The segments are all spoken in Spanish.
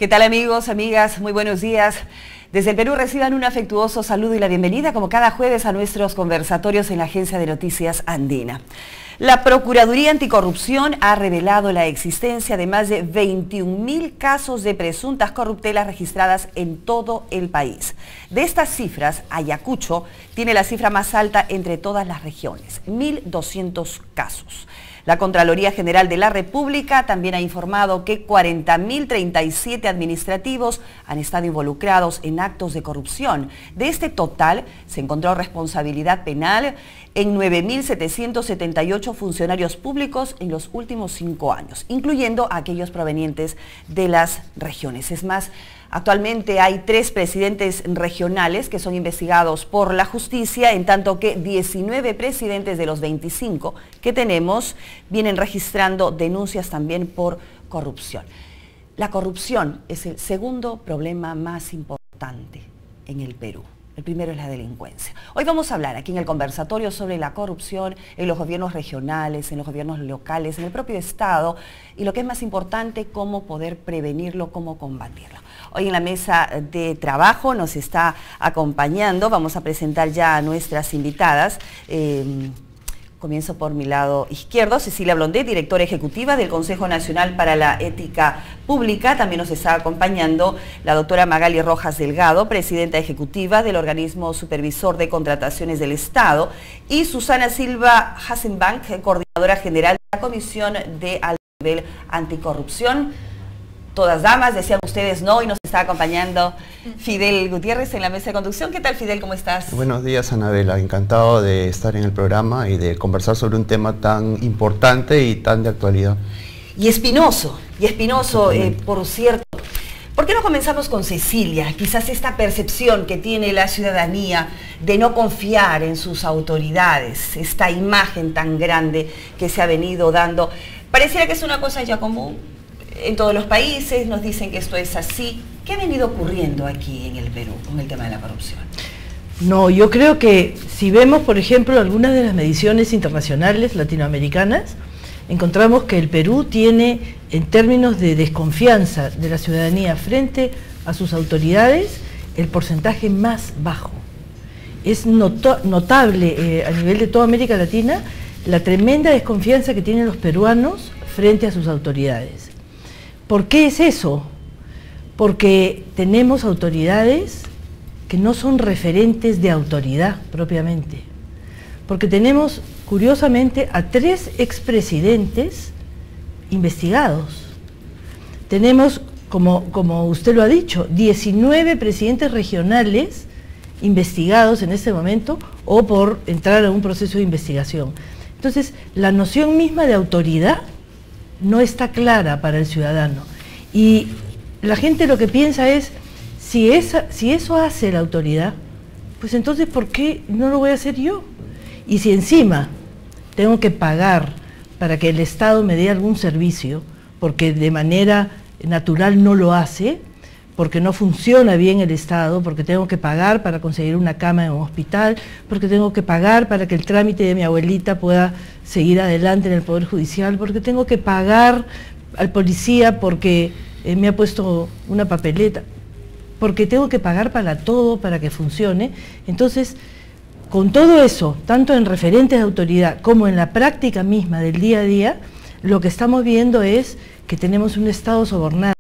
¿Qué tal amigos, amigas? Muy buenos días. Desde el Perú reciban un afectuoso saludo y la bienvenida como cada jueves a nuestros conversatorios en la Agencia de Noticias Andina. La Procuraduría Anticorrupción ha revelado la existencia de más de 21.000 casos de presuntas corruptelas registradas en todo el país. De estas cifras, Ayacucho tiene la cifra más alta entre todas las regiones, 1.200 casos. La Contraloría General de la República también ha informado que 40.037 administrativos han estado involucrados en actos de corrupción. De este total, se encontró responsabilidad penal en 9.778 funcionarios públicos en los últimos 5 años, incluyendo a aquellos provenientes de las regiones. Es más, actualmente hay 3 presidentes regionales que son investigados por la justicia, en tanto que 19 presidentes de los 25 que tenemos vienen registrando denuncias también por corrupción. La corrupción es el segundo problema más importante en el Perú. El primero es la delincuencia. Hoy vamos a hablar aquí en el conversatorio sobre la corrupción en los gobiernos regionales, en los gobiernos locales, en el propio Estado y lo que es más importante, cómo poder prevenirlo, cómo combatirlo. Hoy en la mesa de trabajo nos está acompañando, vamos a presentar ya a nuestras invitadas. Comienzo por mi lado izquierdo, Cecilia Blondet, directora ejecutiva del Consejo Nacional para la Ética Pública. También nos está acompañando la doctora Magali Rojas Delgado, presidenta ejecutiva del Organismo Supervisor de Contrataciones del Estado, y Susana Silva Hasenbank, coordinadora general de la Comisión de Alto Nivel Anticorrupción. Todas damas, decían ustedes no, y nos está acompañando Fidel Gutiérrez en la mesa de conducción. ¿Qué tal, Fidel? ¿Cómo estás? Buenos días, Anabela. Encantado de estar en el programa y de conversar sobre un tema tan importante y tan de actualidad. Y espinoso, por cierto. ¿Por qué no comenzamos con Cecilia? Quizás esta percepción que tiene la ciudadanía de no confiar en sus autoridades, esta imagen tan grande que se ha venido dando, pareciera que es una cosa ya común. En todos los países nos dicen que esto es así. ¿Qué ha venido ocurriendo aquí en el Perú con el tema de la corrupción? No, yo creo que si vemos, por ejemplo, algunas de las mediciones internacionales latinoamericanas, encontramos que el Perú tiene, en términos de desconfianza de la ciudadanía frente a sus autoridades, el porcentaje más bajo. Es notable a nivel de toda América Latina la tremenda desconfianza que tienen los peruanos frente a sus autoridades. ¿Por qué es eso? Porque tenemos autoridades que no son referentes de autoridad propiamente. Porque tenemos, curiosamente, a 3 expresidentes investigados. Tenemos, como usted lo ha dicho, 19 presidentes regionales investigados en este momento o por entrar a un proceso de investigación. Entonces, la noción misma de autoridad no está clara para el ciudadano, y la gente lo que piensa es, si eso hace la autoridad, pues entonces ¿por qué no lo voy a hacer yo? Y si encima tengo que pagar para que el Estado me dé algún servicio, porque de manera natural no lo hace, porque no funciona bien el Estado, porque tengo que pagar para conseguir una cama en un hospital, porque tengo que pagar para que el trámite de mi abuelita pueda seguir adelante en el Poder Judicial, porque tengo que pagar al policía porque me ha puesto una papeleta, porque tengo que pagar para todo para que funcione. Entonces, con todo eso, tanto en referentes de autoridad como en la práctica misma del día a día, lo que estamos viendo es que tenemos un Estado sobornable,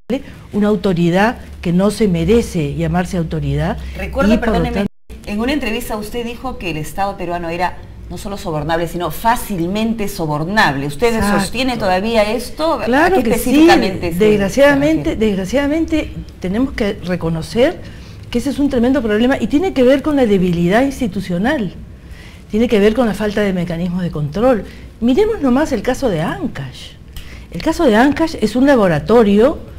una autoridad que no se merece llamarse autoridad. Recuerdo, perdóneme, en una entrevista usted dijo que el Estado peruano era no solo sobornable, sino fácilmente sobornable. ¿Usted sostiene todavía esto? Claro que sí. Desgraciadamente tenemos que reconocer que ese es un tremendo problema y tiene que ver con la debilidad institucional, tiene que ver con la falta de mecanismos de control. Miremos nomás el caso de Ancash. El caso de Ancash es un laboratorio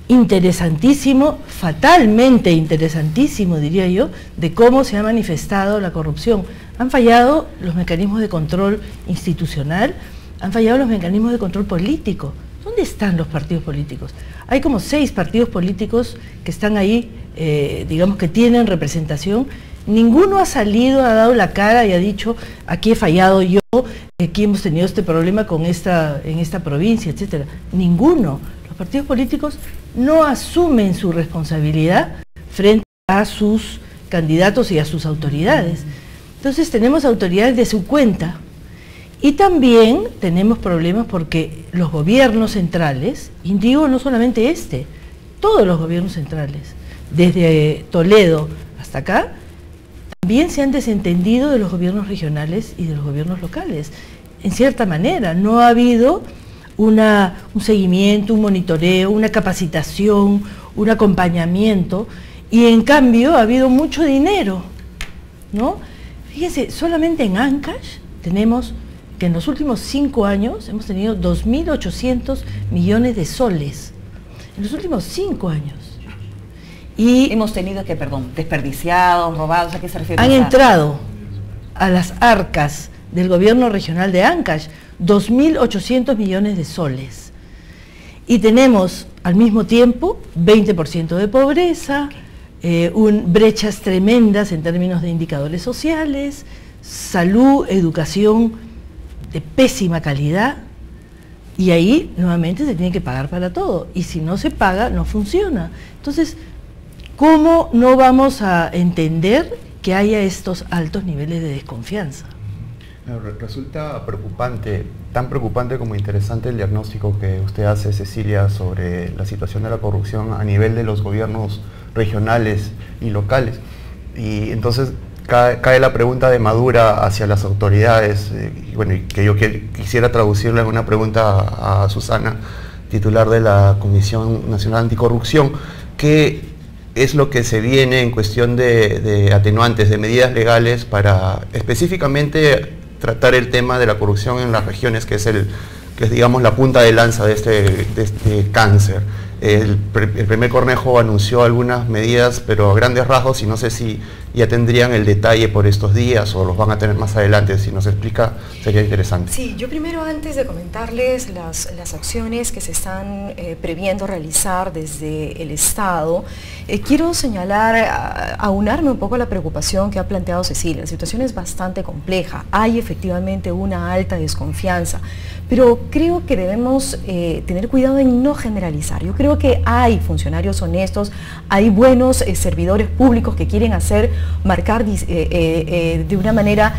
interesantísimo, fatalmente interesantísimo, diría yo, de cómo se ha manifestado la corrupción. Han fallado los mecanismos de control institucional, han fallado los mecanismos de control político. ¿Dónde están los partidos políticos? Hay como 6 partidos políticos que están ahí, digamos que tienen representación. Ninguno ha salido, ha dado la cara y ha dicho, aquí he fallado yo, aquí hemos tenido este problema en esta provincia, etcétera. Ninguno. Los partidos políticos no asumen su responsabilidad frente a sus candidatos y a sus autoridades. Entonces tenemos autoridades de su cuenta y también tenemos problemas porque los gobiernos centrales, y digo no solamente todos los gobiernos centrales, desde Toledo hasta acá, también se han desentendido de los gobiernos regionales y de los gobiernos locales. En cierta manera, no ha habido un seguimiento, un monitoreo, una capacitación, un acompañamiento, y en cambio ha habido mucho dinero, ¿no? Fíjense, solamente en Ancash tenemos que en los últimos 5 años hemos tenido 2.800 millones de soles, en los últimos 5 años. Y hemos tenido que, desperdiciados, robados, ¿a qué se refiere? Han entrado a las arcas del gobierno regional de Ancash 2.800 millones de soles. Y tenemos al mismo tiempo 20% de pobreza, brechas tremendas en términos de indicadores sociales, salud, educación de pésima calidad, y ahí nuevamente se tiene que pagar para todo, y si no se paga no funciona. Entonces, ¿cómo no vamos a entender que haya estos altos niveles de desconfianza? Resulta preocupante, tan preocupante como interesante el diagnóstico que usted hace, Cecilia, sobre la situación de la corrupción a nivel de los gobiernos regionales y locales. Y entonces cae la pregunta de Madura hacia las autoridades, y bueno, que yo quisiera traducirla en una pregunta a Susana, titular de la Comisión Nacional Anticorrupción. ¿Qué es lo que se viene en cuestión de atenuantes, de medidas legales para específicamente tratar el tema de la corrupción en las regiones, que es digamos la punta de lanza de este cáncer? El primer Cornejo anunció algunas medidas, pero a grandes rasgos, y no sé si ya tendrían el detalle por estos días o los van a tener más adelante. Si nos explica, sería interesante. Sí, yo primero, antes de comentarles las acciones que se están previendo realizar desde el Estado, quiero señalar, aunarme un poco a la preocupación que ha planteado Cecilia. La situación es bastante compleja, hay efectivamente una alta desconfianza, pero creo que debemos tener cuidado en no generalizar. Yo creo que hay funcionarios honestos, hay buenos servidores públicos que quieren marcar de una manera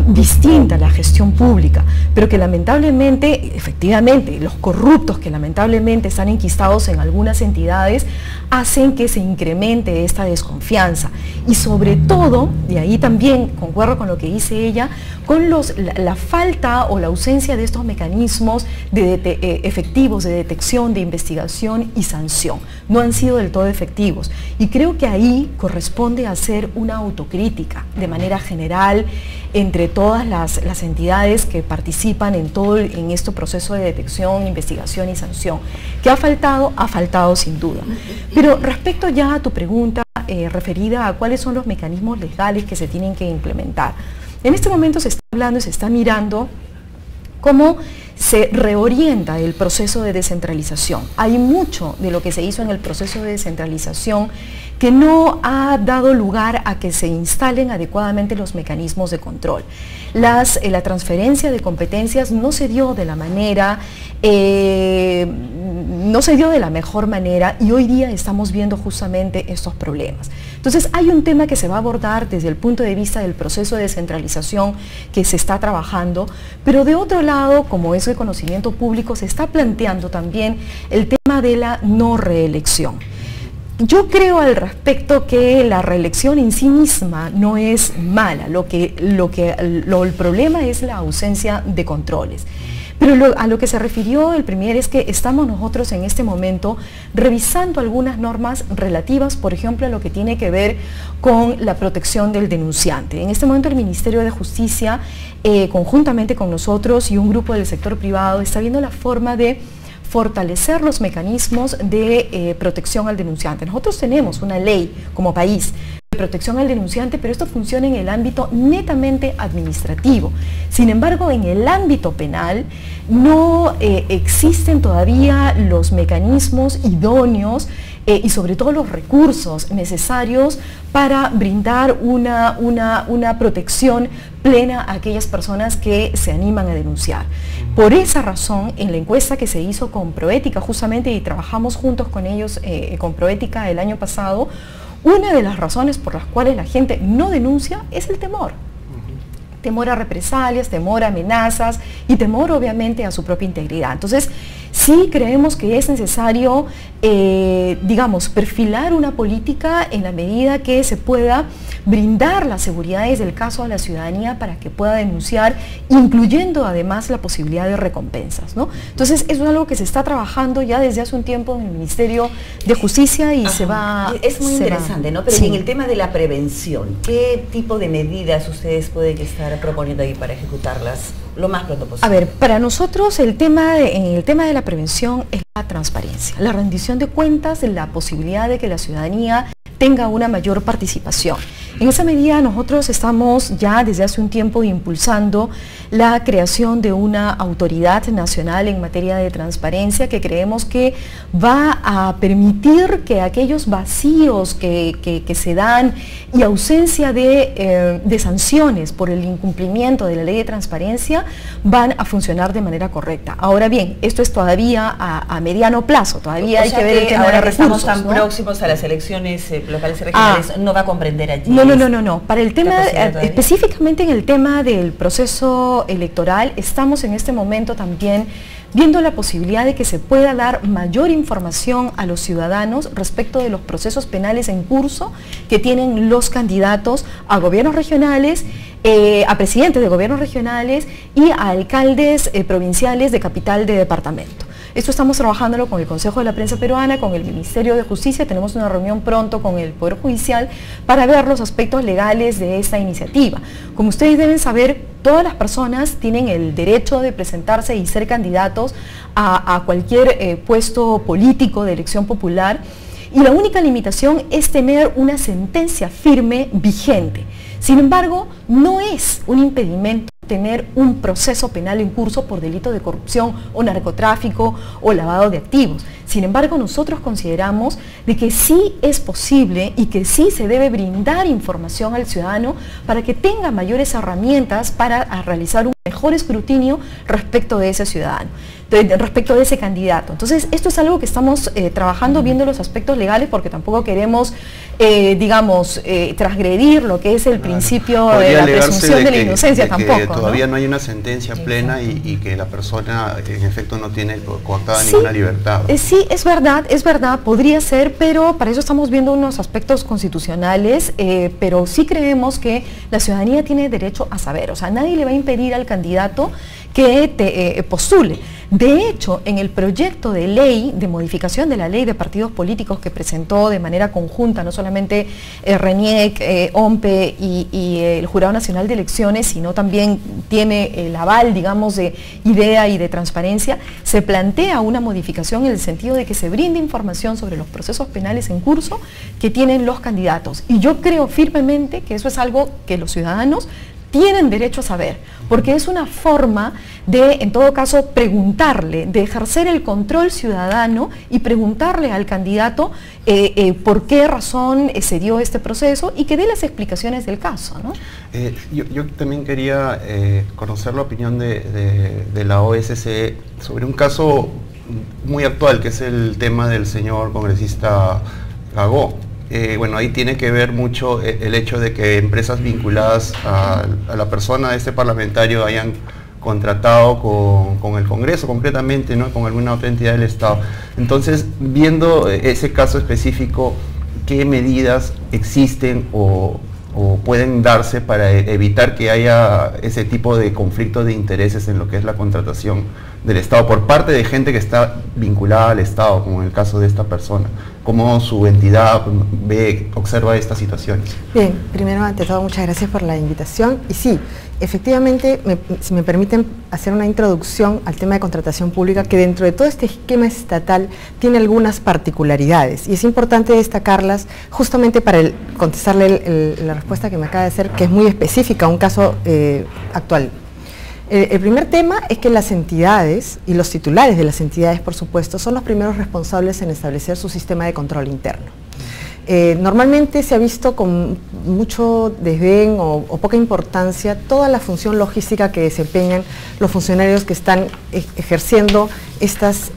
distinta la gestión pública, pero que lamentablemente, efectivamente, los corruptos que lamentablemente están enquistados en algunas entidades hacen que se incremente esta desconfianza, y sobre todo, de ahí también concuerdo con lo que dice ella, con la falta o la ausencia de estos mecanismos efectivos de detección, de investigación y sanción. No han sido del todo efectivos, y creo que ahí corresponde hacer una autocrítica de manera general entre todas las entidades que participan en este proceso de detección, investigación y sanción. ¿Qué ha faltado? Ha faltado sin duda. Pero respecto ya a tu pregunta referida a cuáles son los mecanismos legales que se tienen que implementar, en este momento se está hablando y se está mirando cómo se reorienta el proceso de descentralización. Hay mucho de lo que se hizo en el proceso de descentralización que no ha dado lugar a que se instalen adecuadamente los mecanismos de control. La transferencia de competencias no se dio de la manera, no se dio de la mejor manera, y hoy día estamos viendo justamente estos problemas. Entonces hay un tema que se va a abordar desde el punto de vista del proceso de descentralización que se está trabajando, pero de otro lado, como es el conocimiento público, se está planteando también el tema de la no reelección. Yo creo al respecto que la reelección en sí misma no es mala, el problema es la ausencia de controles. Pero a lo que se refirió el Premier es que estamos nosotros en este momento revisando algunas normas relativas, por ejemplo, a lo que tiene que ver con la protección del denunciante. En este momento el Ministerio de Justicia, conjuntamente con nosotros y un grupo del sector privado, está viendo la forma de fortalecer los mecanismos de protección al denunciante. Nosotros tenemos una ley como país de protección al denunciante, pero esto funciona en el ámbito netamente administrativo. Sin embargo, en el ámbito penal no existen todavía los mecanismos idóneos y sobre todo los recursos necesarios para brindar una protección plena a aquellas personas que se animan a denunciar. Por esa razón, en la encuesta que se hizo con Proética justamente, y trabajamos juntos con ellos con Proética el año pasado, una de las razones por las cuales la gente no denuncia es el temor. Temor a represalias, temor a amenazas y temor obviamente a su propia integridad. Entonces, sí creemos que es necesario, digamos, perfilar una política en la medida que se pueda brindar las seguridades del caso a la ciudadanía para que pueda denunciar, incluyendo además la posibilidad de recompensas, ¿no? Entonces, eso es algo que se está trabajando ya desde hace un tiempo en el Ministerio de Justicia y se va... Es muy interesante, ¿no? Pero sí, en el tema de la prevención, ¿qué tipo de medidas ustedes pueden estar proponiendo ahí para ejecutarlas lo más pronto posible? A ver, para nosotros el tema de la prevención es la transparencia, la rendición de cuentas, la posibilidad de que la ciudadanía tenga una mayor participación. En esa medida nosotros estamos ya desde hace un tiempo impulsando la creación de una autoridad nacional en materia de transparencia que creemos que va a permitir que aquellos vacíos que se dan y ausencia de sanciones por el incumplimiento de la ley de transparencia van a funcionar de manera correcta. Ahora bien, esto es todavía a mediano plazo, todavía hay que ver el tema de recursos. Estamos tan próximos a las elecciones locales y regionales, no va a comprender allí. No. Para el tema, específicamente en el tema del proceso electoral, estamos en este momento también viendo la posibilidad de que se pueda dar mayor información a los ciudadanos respecto de los procesos penales en curso que tienen los candidatos a gobiernos regionales, a presidentes de gobiernos regionales y a alcaldes provinciales de capital de departamento. Esto estamos trabajándolo con el Consejo de la Prensa Peruana, con el Ministerio de Justicia. Tenemos una reunión pronto con el Poder Judicial para ver los aspectos legales de esta iniciativa. Como ustedes deben saber, todas las personas tienen el derecho de presentarse y ser candidatos a cualquier puesto político de elección popular, y la única limitación es tener una sentencia firme vigente. Sin embargo, no es un impedimento tener un proceso penal en curso por delito de corrupción o narcotráfico o lavado de activos. Sin embargo, nosotros consideramos de que sí es posible y que sí se debe brindar información al ciudadano para que tenga mayores herramientas para realizar un mejor escrutinio respecto de ese ciudadano, respecto de ese candidato. Entonces, esto es algo que estamos trabajando, viendo los aspectos legales, porque tampoco queremos, digamos, transgredir lo que es el principio de la presunción de la inocencia tampoco. Todavía no hay una sentencia plena y que la persona en efecto no tiene coartada ninguna libertad. Sí, es verdad, podría ser, pero para eso estamos viendo unos aspectos constitucionales, pero sí creemos que la ciudadanía tiene derecho a saber, o sea, nadie le va a impedir al candidato que postule. De hecho, en el proyecto de ley de modificación de la ley de partidos políticos que presentó de manera conjunta no solamente RENIEC, OMPE y el Jurado Nacional de Elecciones, sino también tiene el aval, digamos, de IDEA y de transparencia, se plantea una modificación en el sentido de que se brinde información sobre los procesos penales en curso que tienen los candidatos. Y yo creo firmemente que eso es algo que los ciudadanos tienen derecho a saber, porque es una forma de, en todo caso, preguntarle, de ejercer el control ciudadano y preguntarle al candidato por qué razón se dio este proceso y que dé las explicaciones del caso, ¿no? Yo también quería conocer la opinión de la OSCE sobre un caso muy actual, que es el tema del señor congresista Gagó. Bueno, ahí tiene que ver mucho el hecho de que empresas vinculadas a la persona de este parlamentario hayan contratado con el Congreso concretamente, ¿no? Con alguna otra entidad del Estado. Entonces, viendo ese caso específico, ¿qué medidas existen o pueden darse para evitar que haya ese tipo de conflictos de intereses en lo que es la contratación del Estado por parte de gente que está vinculada al Estado, como en el caso de esta persona? ¿Cómo su entidad observa estas situaciones? Bien, primero, ante todo, muchas gracias por la invitación. Y sí, efectivamente, si me permiten hacer una introducción al tema de contratación pública, que dentro de todo este esquema estatal tiene algunas particularidades, y es importante destacarlas justamente para contestarle la respuesta que me acaba de hacer, que es muy específica a un caso actual. El primer tema es que las entidades y los titulares de las entidades, por supuesto, son los primeros responsables en establecer su sistema de control interno. Normalmente se ha visto con mucho desdén o poca importancia toda la función logística que desempeñan los funcionarios que están ejerciendo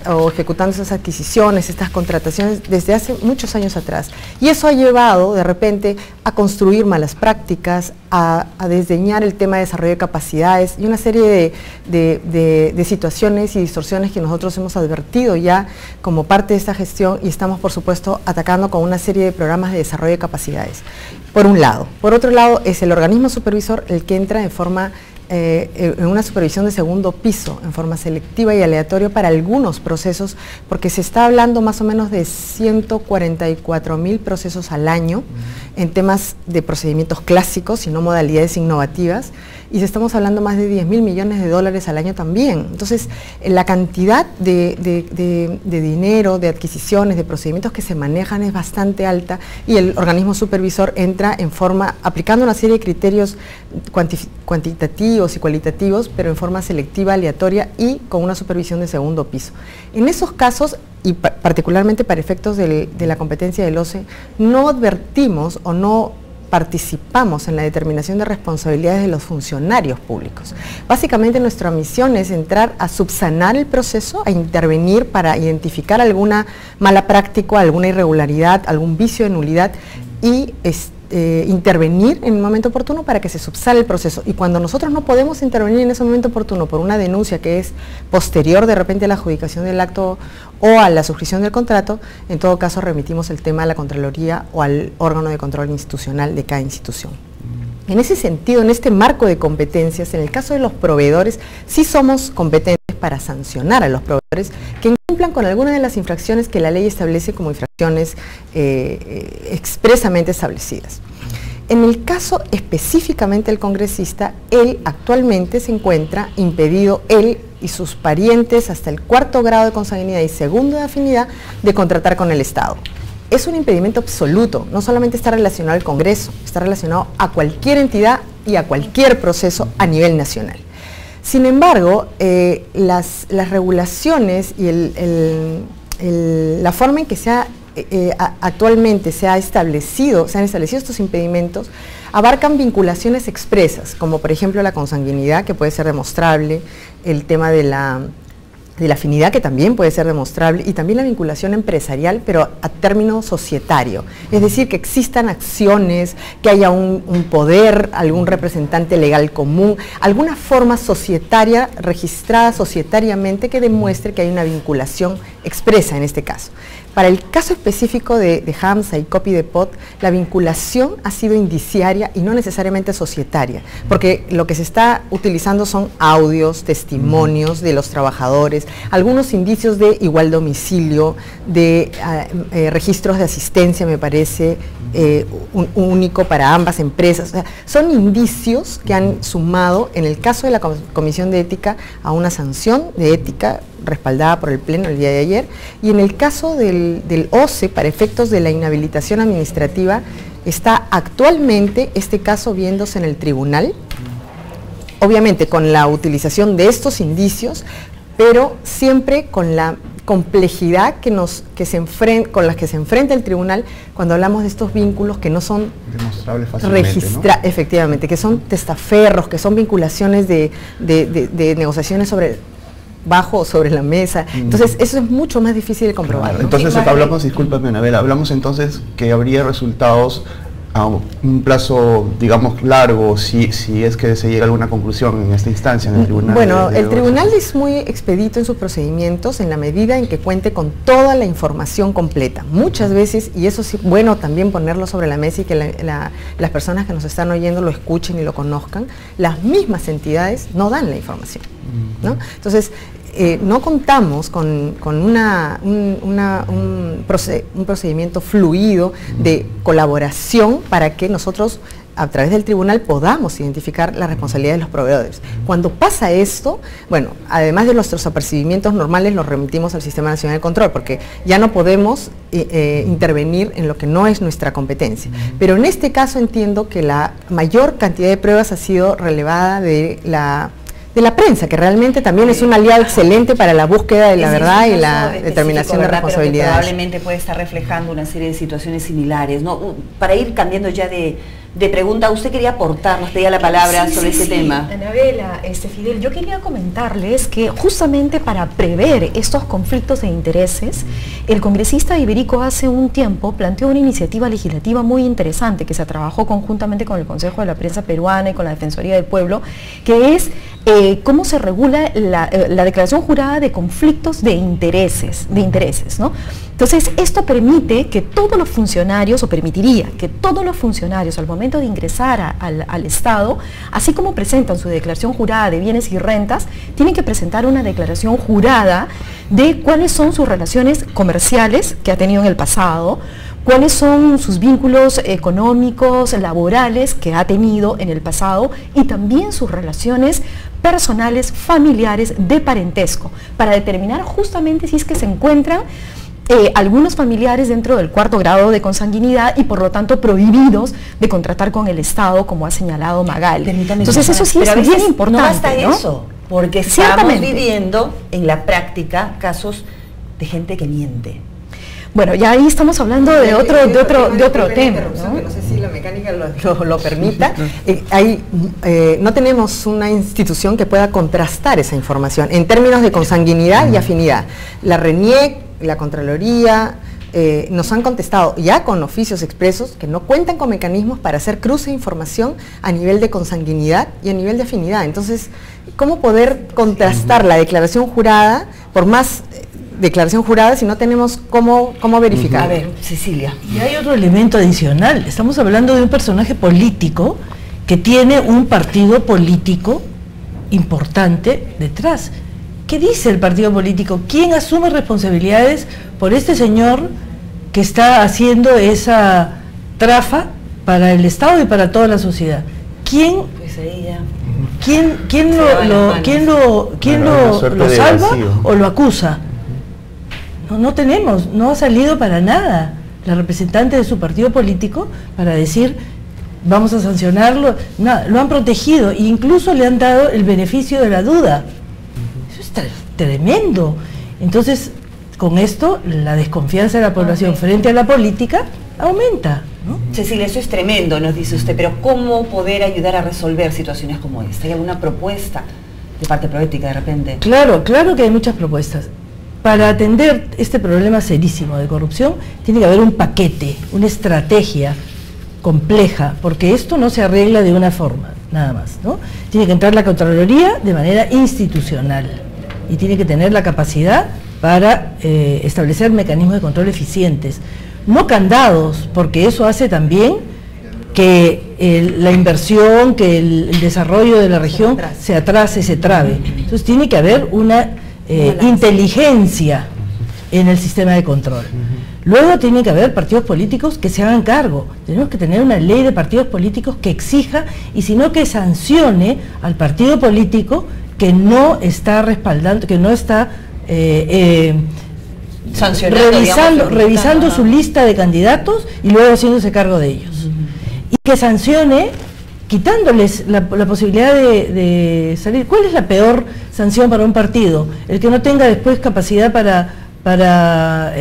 o ejecutando estas adquisiciones, estas contrataciones desde hace muchos años atrás. Y eso ha llevado de repente a construir malas prácticas, a desdeñar el tema de desarrollo de capacidades y una serie de situaciones y distorsiones que nosotros hemos advertido ya como parte de esta gestión y estamos por supuesto atacando con una serie de programas de desarrollo de capacidades. Por un lado. Por otro lado es el organismo supervisor el que entra en forma en una supervisión de segundo piso, en forma selectiva y aleatoria para algunos procesos, porque se está hablando más o menos de 144.000 procesos al año en temas de procedimientos clásicos y no modalidades innovativas, y estamos hablando más de 10.000 millones de dólares al año también. Entonces, la cantidad de dinero, de adquisiciones, de procedimientos que se manejan es bastante alta, y el organismo supervisor entra en forma, aplicando una serie de criterios cuantitativos y cualitativos, pero en forma selectiva, aleatoria y con una supervisión de segundo piso. En esos casos, y particularmente para efectos de la competencia del OCE, no advertimos o no participamos en la determinación de responsabilidades de los funcionarios públicos. Básicamente nuestra misión es entrar a subsanar el proceso, a intervenir para identificar alguna mala práctica, alguna irregularidad, algún vicio de nulidad y intervenir en un momento oportuno para que se subsane el proceso. Y cuando nosotros no podemos intervenir en ese momento oportuno por una denuncia que es posterior de repente a la adjudicación del acto o a la suscripción del contrato, en todo caso remitimos el tema a la Contraloría o al órgano de control institucional de cada institución. En ese sentido, en este marco de competencias, en el caso de los proveedores, sí somos competentes para sancionar a los proveedores que incumplan con alguna de las infracciones que la ley establece como infracciones expresamente establecidas. En el caso específicamente del congresista, él actualmente se encuentra impedido, él y sus parientes hasta el 4º grado de consanguinidad y 2º de afinidad, de contratar con el Estado. Es un impedimento absoluto, no solamente está relacionado al Congreso, está relacionado a cualquier entidad y a cualquier proceso a nivel nacional. Sin embargo, las regulaciones y la forma en que actualmente se han establecido estos impedimentos abarcan vinculaciones expresas, como por ejemplo la consanguinidad, que puede ser demostrable, el tema de la afinidad, que también puede ser demostrable, y también la vinculación empresarial, pero a término societario. Es decir, que existan acciones, que haya un poder, algún representante legal común, alguna forma societaria, registrada societariamente, que demuestre que hay una vinculación expresa en este caso. Para el caso específico de HAMSA y Copidepot, la vinculación ha sido indiciaria y no necesariamente societaria, porque lo que se está utilizando son audios, testimonios de los trabajadores, algunos indicios de igual domicilio, de registros de asistencia, me parece, un único para ambas empresas. O sea, son indicios que han sumado, en el caso de la Comisión de Ética, a una sanción de ética respaldada por el Pleno el día de ayer, y en el caso del OCE, para efectos de la inhabilitación administrativa, está actualmente este caso viéndose en el tribunal, obviamente con la utilización de estos indicios, pero siempre con la complejidad con las que se enfrenta el tribunal cuando hablamos de estos vínculos que no son demostrables fácilmente, ¿no? Efectivamente, que son testaferros, que son vinculaciones de negociaciones bajo o sobre la mesa. Entonces, eso es mucho más difícil de comprobar. Claro, entonces, hablamos, discúlpame, Anabel, hablamos entonces que habría resultados a un plazo, digamos, largo, si es que se llega a alguna conclusión en esta instancia, en el tribunal. Bueno, el tribunal es muy expedito en sus procedimientos en la medida en que cuente con toda la información completa. Muchas veces, y eso sí, bueno también ponerlo sobre la mesa y que las personas que nos están oyendo lo escuchen y lo conozcan, las mismas entidades no dan la información, ¿no? Entonces, no contamos con un procedimiento fluido de colaboración para que nosotros, a través del tribunal, podamos identificar la responsabilidad de los proveedores. Cuando pasa esto, bueno, además de nuestros apercibimientos normales, los remitimos al Sistema Nacional de Control, porque ya no podemos intervenir en lo que no es nuestra competencia. Pero en este caso entiendo que la mayor cantidad de pruebas ha sido relevada de la prensa, que realmente también es un aliado excelente para la búsqueda de la verdad y la determinación de responsabilidades. Pero que probablemente puede estar reflejando una serie de situaciones similares, ¿no? Para ir cambiando ya de pregunta, usted quería aportarnos, pedía la palabra sobre este tema. Anabela, Fidel, yo quería comentarles que justamente para prever estos conflictos de intereses, el congresista Iberico hace un tiempo planteó una iniciativa legislativa muy interesante que se trabajó conjuntamente con el Consejo de la Prensa Peruana y con la Defensoría del Pueblo, que es cómo se regula la declaración jurada de conflictos de intereses, ¿no? Entonces, esto permite que todos los funcionarios, o permitiría que todos los funcionarios al momento de ingresar al Estado, así como presentan su declaración jurada de bienes y rentas, tienen que presentar una declaración jurada de cuáles son sus relaciones comerciales que ha tenido en el pasado, cuáles son sus vínculos económicos, laborales que ha tenido en el pasado y también sus relaciones personales, familiares, de parentesco, para determinar justamente si es que se encuentran algunos familiares dentro del 4º grado de consanguinidad y por lo tanto prohibidos de contratar con el Estado, como ha señalado Magali. Entonces eso sí es bien importante. No basta eso, porque estamos viviendo en la práctica casos de gente que miente. Bueno, ya ahí estamos hablando de otro tema, ¿no? No sé si la mecánica lo permita. No tenemos una institución que pueda contrastar esa información en términos de consanguinidad y afinidad. La RENIEC, la Contraloría, nos han contestado ya con oficios expresos que no cuentan con mecanismos para hacer cruce de información a nivel de consanguinidad y a nivel de afinidad. Entonces, ¿cómo poder contrastar la declaración jurada, por más declaración jurada, si no tenemos cómo verificar? A ver, Cecilia. Y hay otro elemento adicional. Estamos hablando de un personaje político que tiene un partido político importante detrás. ¿Qué dice el partido político? ¿Quién asume responsabilidades por este señor que está haciendo esa trafa para el Estado y para toda la sociedad? ¿Quién lo salva o lo acusa? No tenemos, no ha salido para nada la representante de su partido político para decir vamos a sancionarlo. Nada, lo han protegido e incluso le han dado el beneficio de la duda. Eso es tremendo. Entonces, con esto, la desconfianza de la población frente a la política aumenta, ¿no? Cecilia, eso es tremendo, nos dice usted, pero ¿cómo poder ayudar a resolver situaciones como esta? ¿Hay alguna propuesta de parte política de repente? Claro que hay muchas propuestas. Para atender este problema serísimo de corrupción, tiene que haber un paquete, una estrategia compleja, porque esto no se arregla de una forma, nada más, ¿no? Tiene que entrar la Contraloría de manera institucional y tiene que tener la capacidad para establecer mecanismos de control eficientes, no candados, porque eso hace también que la inversión, que el desarrollo de la región se atrase, se trabe. Entonces tiene que haber una inteligencia en el sistema de control. Luego tiene que haber partidos políticos que se hagan cargo. Tenemos que tener una ley de partidos políticos que exija y si no que sancione al partido político que no está respaldando, que no está revisando su lista de candidatos y luego haciéndose cargo de ellos. Y que sancione quitándoles la posibilidad de salir. ¿Cuál es la peor sanción para un partido? El que no tenga después capacidad para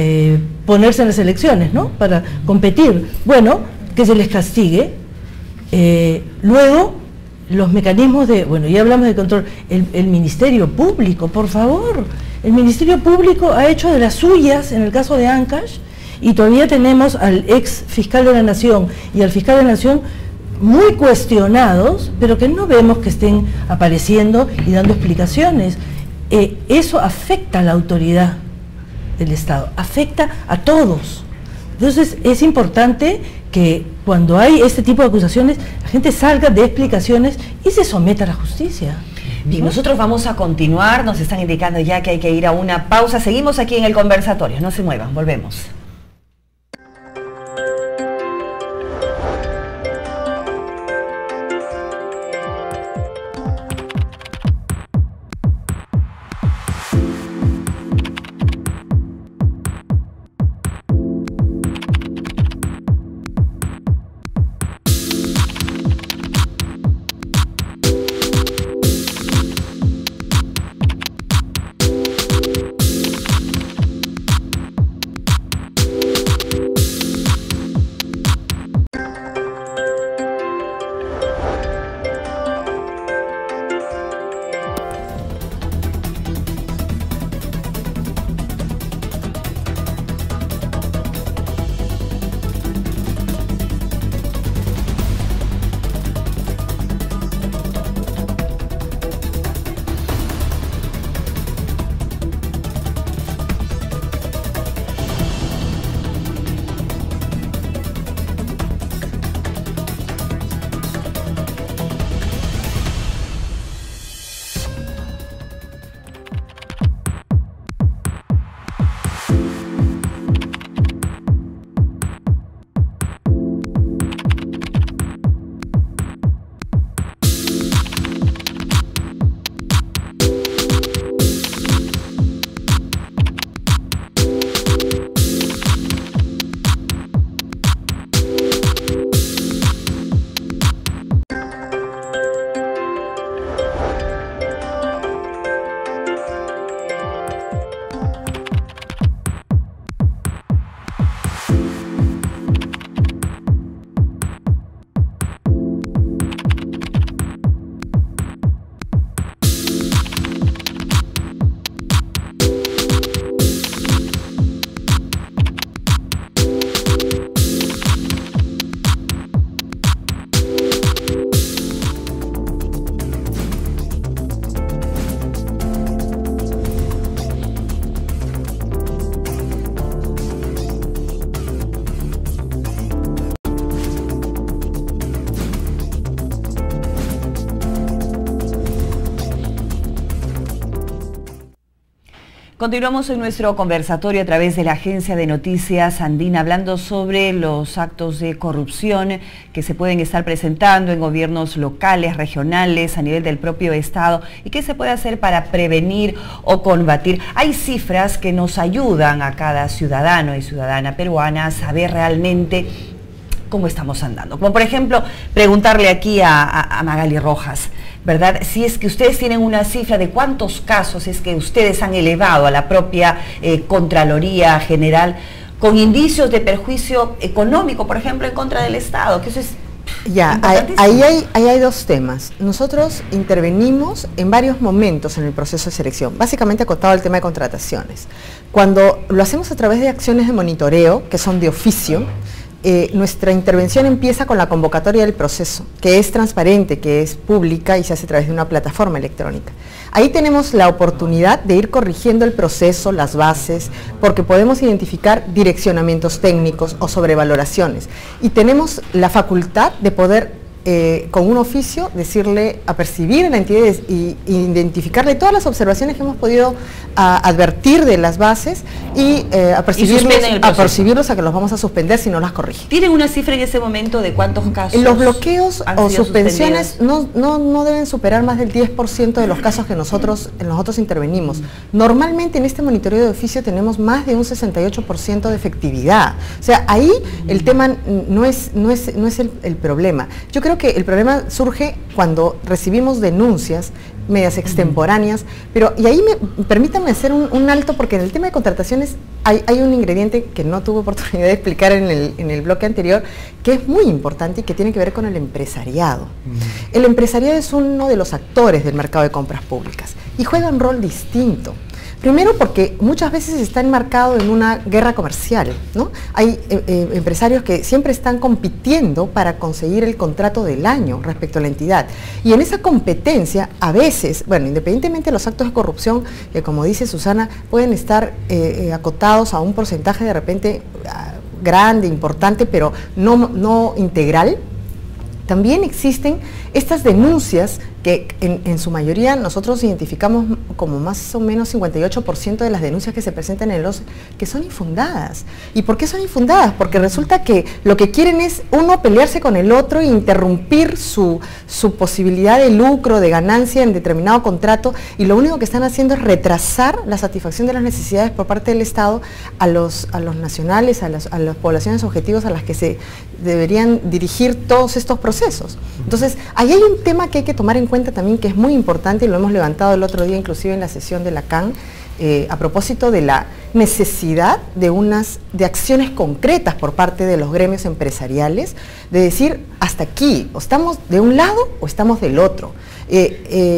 ponerse en las elecciones, ¿no? Para competir. Bueno, que se les castigue. Luego, los mecanismos de, bueno, ya hablamos de control, el Ministerio Público, por favor. El Ministerio Público ha hecho de las suyas en el caso de Ancash y todavía tenemos al ex fiscal de la Nación y al fiscal de la Nación muy cuestionados, pero que no vemos que estén apareciendo y dando explicaciones. Eso afecta a la autoridad del Estado, afecta a todos. Entonces es importante que cuando hay este tipo de acusaciones, la gente salga de explicaciones y se someta a la justicia. Bien, nosotros vamos a continuar, nos están indicando ya que hay que ir a una pausa. Seguimos aquí en el conversatorio, no se muevan, volvemos. Continuamos en nuestro conversatorio a través de la Agencia de Noticias Andina, hablando sobre los actos de corrupción que se pueden estar presentando en gobiernos locales, regionales, a nivel del propio Estado, y qué se puede hacer para prevenir o combatir. Hay cifras que nos ayudan a cada ciudadano y ciudadana peruana a saber realmente cómo estamos andando. Como por ejemplo, preguntarle aquí a Magali Rojas, ¿verdad? Si es que ustedes tienen una cifra de cuántos casos es que ustedes han elevado a la propia Contraloría General con indicios de perjuicio económico, por ejemplo, en contra del Estado, que eso es ya, ahí hay dos temas. Nosotros intervenimos en varios momentos en el proceso de selección, básicamente acotado al tema de contrataciones. Cuando lo hacemos a través de acciones de monitoreo, que son de oficio, nuestra intervención empieza con la convocatoria del proceso, que es transparente, que es pública y se hace a través de una plataforma electrónica. Ahí tenemos la oportunidad de ir corrigiendo el proceso, las bases, porque podemos identificar direccionamientos técnicos o sobrevaloraciones. Y tenemos la facultad de poder con un oficio decirle, apercibir a la entidad y identificarle todas las observaciones que hemos podido advertir de las bases y apercibirlos a que los vamos a suspender si no las corrigen. ¿Tienen una cifra en ese momento de cuántos casos? Los bloqueos o suspensiones no deben superar más del 10% de los casos que nosotros intervenimos. Normalmente en este monitoreo de oficio tenemos más de un 68% de efectividad. O sea, ahí el tema no es el problema. Yo creo que el problema surge cuando recibimos denuncias medias extemporáneas, y ahí permítanme hacer un alto, porque en el tema de contrataciones hay un ingrediente que no tuve oportunidad de explicar en el bloque anterior, que es muy importante y que tiene que ver con el empresariado. El empresariado es uno de los actores del mercado de compras públicas y juega un rol distinto. Primero porque muchas veces está enmarcado en una guerra comercial, ¿no? Hay empresarios que siempre están compitiendo para conseguir el contrato del año respecto a la entidad. Y en esa competencia, a veces, bueno, independientemente de los actos de corrupción, que como dice Susana, pueden estar acotados a un porcentaje de repente grande, importante, pero no integral, también existen estas denuncias que en su mayoría nosotros identificamos como más o menos 58% de las denuncias que se presentan en los que son infundadas. ¿Y por qué son infundadas? Porque resulta que lo que quieren es uno pelearse con el otro e interrumpir su posibilidad de lucro, de ganancia en determinado contrato, y lo único que están haciendo es retrasar la satisfacción de las necesidades por parte del Estado a los nacionales, a las poblaciones objetivos a las que se deberían dirigir todos estos procesos. Entonces, ahí hay un tema que hay que tomar en cuenta también, que es muy importante, y lo hemos levantado el otro día inclusive en la sesión de la CAN, a propósito de la necesidad de acciones concretas por parte de los gremios empresariales, de decir, hasta aquí, o estamos de un lado o estamos del otro.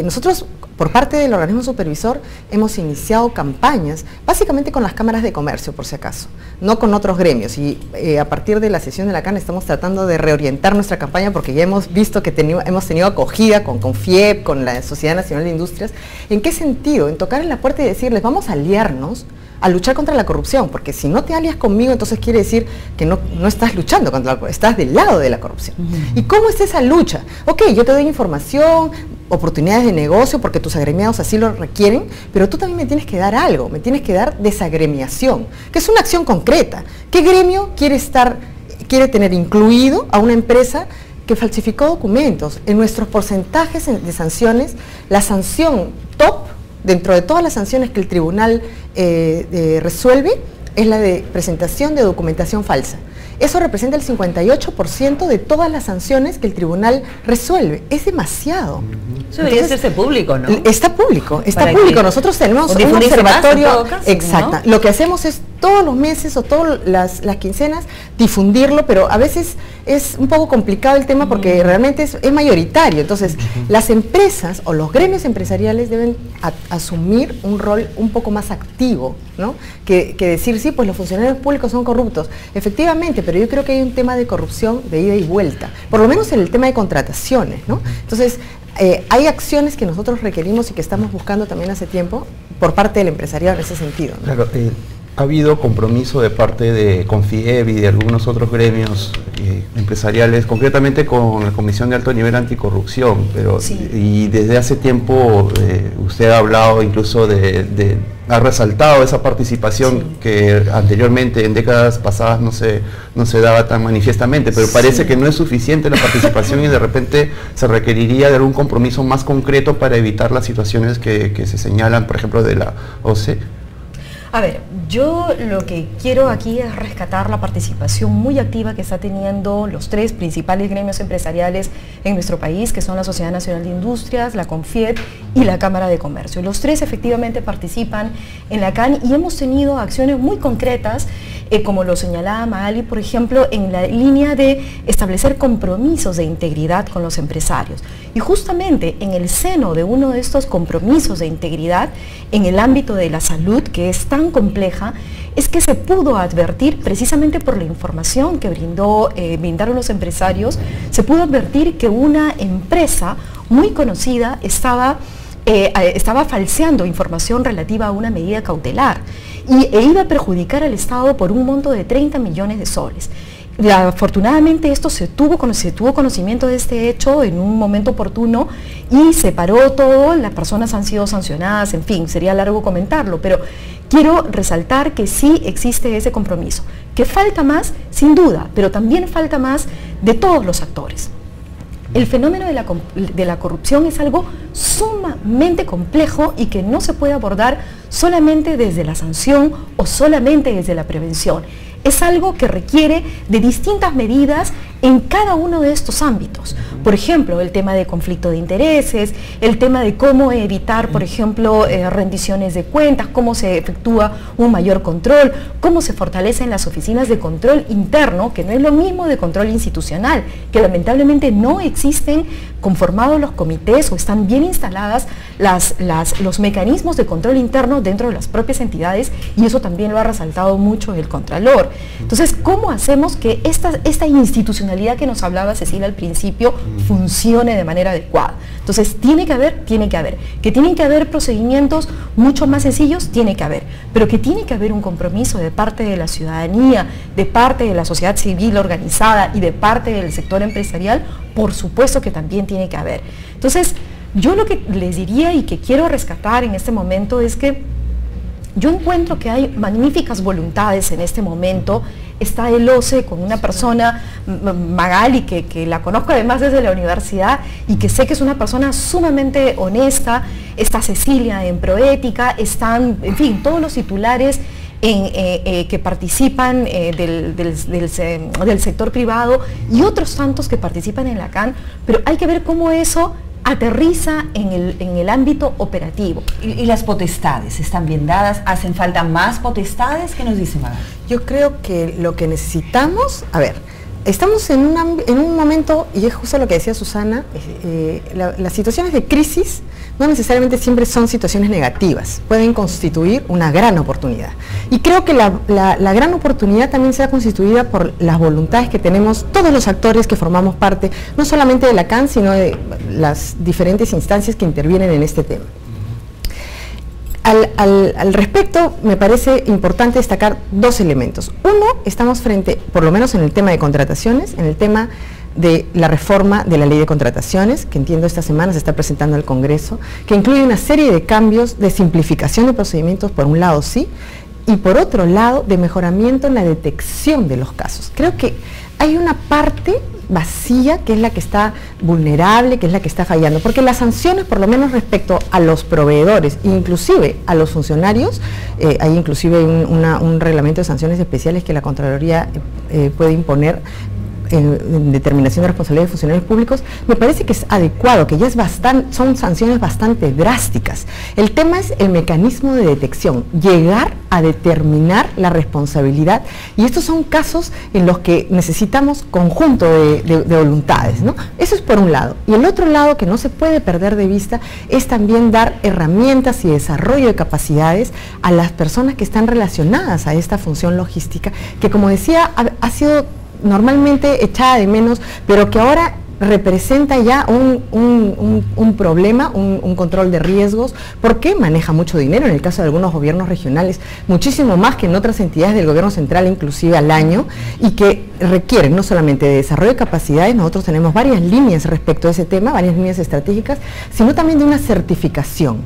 Nosotros, por parte del organismo supervisor, hemos iniciado campañas, básicamente con las cámaras de comercio, por si acaso, no con otros gremios, y a partir de la sesión de la CAN estamos tratando de reorientar nuestra campaña, porque ya hemos visto que hemos tenido acogida con FIEP, con la Sociedad Nacional de Industrias. ¿En qué sentido? En tocar en la puerta y decirles, vamos a aliarnos a luchar contra la corrupción, porque si no te alias conmigo, entonces quiere decir que no estás luchando contra la corrupción, estás del lado de la corrupción. ¿Y cómo es esa lucha? Ok, yo te doy información, oportunidades de negocio, porque tus agremiados así lo requieren, pero tú también me tienes que dar algo, me tienes que dar desagremiación, que es una acción concreta. ¿Qué gremio quiere tener incluido a una empresa que falsificó documentos? En nuestros porcentajes de sanciones, la sanción top, dentro de todas las sanciones que el tribunal resuelve, es la de presentación de documentación falsa. Eso representa el 58% de todas las sanciones que el tribunal resuelve. Es demasiado. Eso debería hacerse público, ¿no? Está público. Nosotros tenemos un observatorio. Exacto. ¿No? Lo que hacemos es todos los meses o todas las quincenas difundirlo, pero a veces es un poco complicado el tema porque realmente es mayoritario. Entonces, las empresas o los gremios empresariales deben asumir un rol un poco más activo, ¿no? Que decir, sí, pues los funcionarios públicos son corruptos. Efectivamente, pero yo creo que hay un tema de corrupción de ida y vuelta, por lo menos en el tema de contrataciones, ¿no? Entonces, hay acciones que nosotros requerimos y que estamos buscando también hace tiempo por parte del empresariado en ese sentido, ¿no? Claro, ha habido compromiso de parte de Confieb y de algunos otros gremios empresariales, concretamente con la Comisión de Alto Nivel Anticorrupción, pero sí. Y desde hace tiempo usted ha hablado incluso ha resaltado esa participación sí. que anteriormente, en décadas pasadas, no se daba tan manifiestamente, pero parece sí. que no es suficiente la participación y de repente se requeriría de algún compromiso más concreto para evitar las situaciones que se señalan, por ejemplo, de la OCE. A ver, yo lo que quiero aquí es rescatar la participación muy activa que está teniendo los tres principales gremios empresariales en nuestro país, que son la Sociedad Nacional de Industrias, la Confieb y la Cámara de Comercio. Los tres efectivamente participan en la CAN y hemos tenido acciones muy concretas, como lo señalaba Magali, por ejemplo, en la línea de establecer compromisos de integridad con los empresarios. Y justamente en el seno de uno de estos compromisos de integridad, en el ámbito de la salud, que es tan compleja, es que se pudo advertir, precisamente por la información que brindaron los empresarios, se pudo advertir que una empresa muy conocida estaba falseando información relativa a una medida cautelar e iba a perjudicar al Estado por un monto de 30 millones de soles. Afortunadamente se tuvo conocimiento de este hecho en un momento oportuno y se paró todo, las personas han sido sancionadas, en fin, sería largo comentarlo, pero quiero resaltar que sí existe ese compromiso. Que falta más, sin duda, pero también falta más de todos los actores. El fenómeno de la corrupción es algo sumamente complejo y que no se puede abordar solamente desde la sanción o solamente desde la prevención. Es algo que requiere de distintas medidas en cada uno de estos ámbitos. Por ejemplo, el tema de conflicto de intereses, el tema de cómo evitar, por ejemplo, rendiciones de cuentas, cómo se efectúa un mayor control, cómo se fortalecen las oficinas de control interno, que no es lo mismo de control institucional, que lamentablemente no existen conformados los comités o están bien instaladas los mecanismos de control interno dentro de las propias entidades, y eso también lo ha resaltado mucho el Contralor. Entonces, ¿cómo hacemos que esta institucionalidad que nos hablaba Cecilia al principio funcione de manera adecuada? Entonces, tiene que haber. Que tienen que haber procedimientos mucho más sencillos, tiene que haber. Pero que tiene que haber un compromiso de parte de la ciudadanía, de parte de la sociedad civil organizada y de parte del sector empresarial, por supuesto que también tiene que haber. Entonces, yo lo que les diría y que quiero rescatar en este momento es que yo encuentro que hay magníficas voluntades en este momento. Está el OCE con una persona, Magali, que la conozco además desde la universidad y que sé que es una persona sumamente honesta. Está Cecilia en Proética, están, en fin, todos los titulares que participan del sector privado y otros tantos que participan en la CAN, pero hay que ver cómo eso aterriza en el ámbito operativo. ¿Y las potestades están bien dadas? ¿Hacen falta más potestades? ¿Qué nos dice Magali? Yo creo que lo que necesitamos, a ver, estamos en un momento, y es justo lo que decía Susana, las situaciones de crisis no necesariamente siempre son situaciones negativas, pueden constituir una gran oportunidad. Y creo que la gran oportunidad también sea constituida por las voluntades que tenemos todos los actores que formamos parte, no solamente de la CAN, sino de las diferentes instancias que intervienen en este tema. Al respecto, me parece importante destacar dos elementos. Uno, estamos frente, por lo menos en el tema de contrataciones, en el tema de la reforma de la ley de contrataciones, que entiendo esta semana se está presentando al Congreso, que incluye una serie de cambios de simplificación de procedimientos, por un lado sí, y por otro lado de mejoramiento en la detección de los casos. Creo que hay una parte vacía que es la que está vulnerable, que es la que está fallando, porque las sanciones, por lo menos respecto a los proveedores, inclusive a los funcionarios, hay inclusive un reglamento de sanciones especiales que la Contraloría puede imponer en determinación de responsabilidad de funcionarios públicos, me parece que es adecuado, que ya son sanciones bastante drásticas. El tema es el mecanismo de detección, llegar a determinar la responsabilidad, y estos son casos en los que necesitamos conjunto de voluntades, ¿no? Eso es por un lado. Y el otro lado que no se puede perder de vista es también dar herramientas y desarrollo de capacidades a las personas que están relacionadas a esta función logística, que, como decía, ha sido normalmente echada de menos, pero que ahora representa ya un problema, un control de riesgos, porque maneja mucho dinero, en el caso de algunos gobiernos regionales, muchísimo más que en otras entidades del gobierno central, inclusive al año, y que requieren no solamente de desarrollo de capacidades, nosotros tenemos varias líneas respecto a ese tema, varias líneas estratégicas, sino también de una certificación,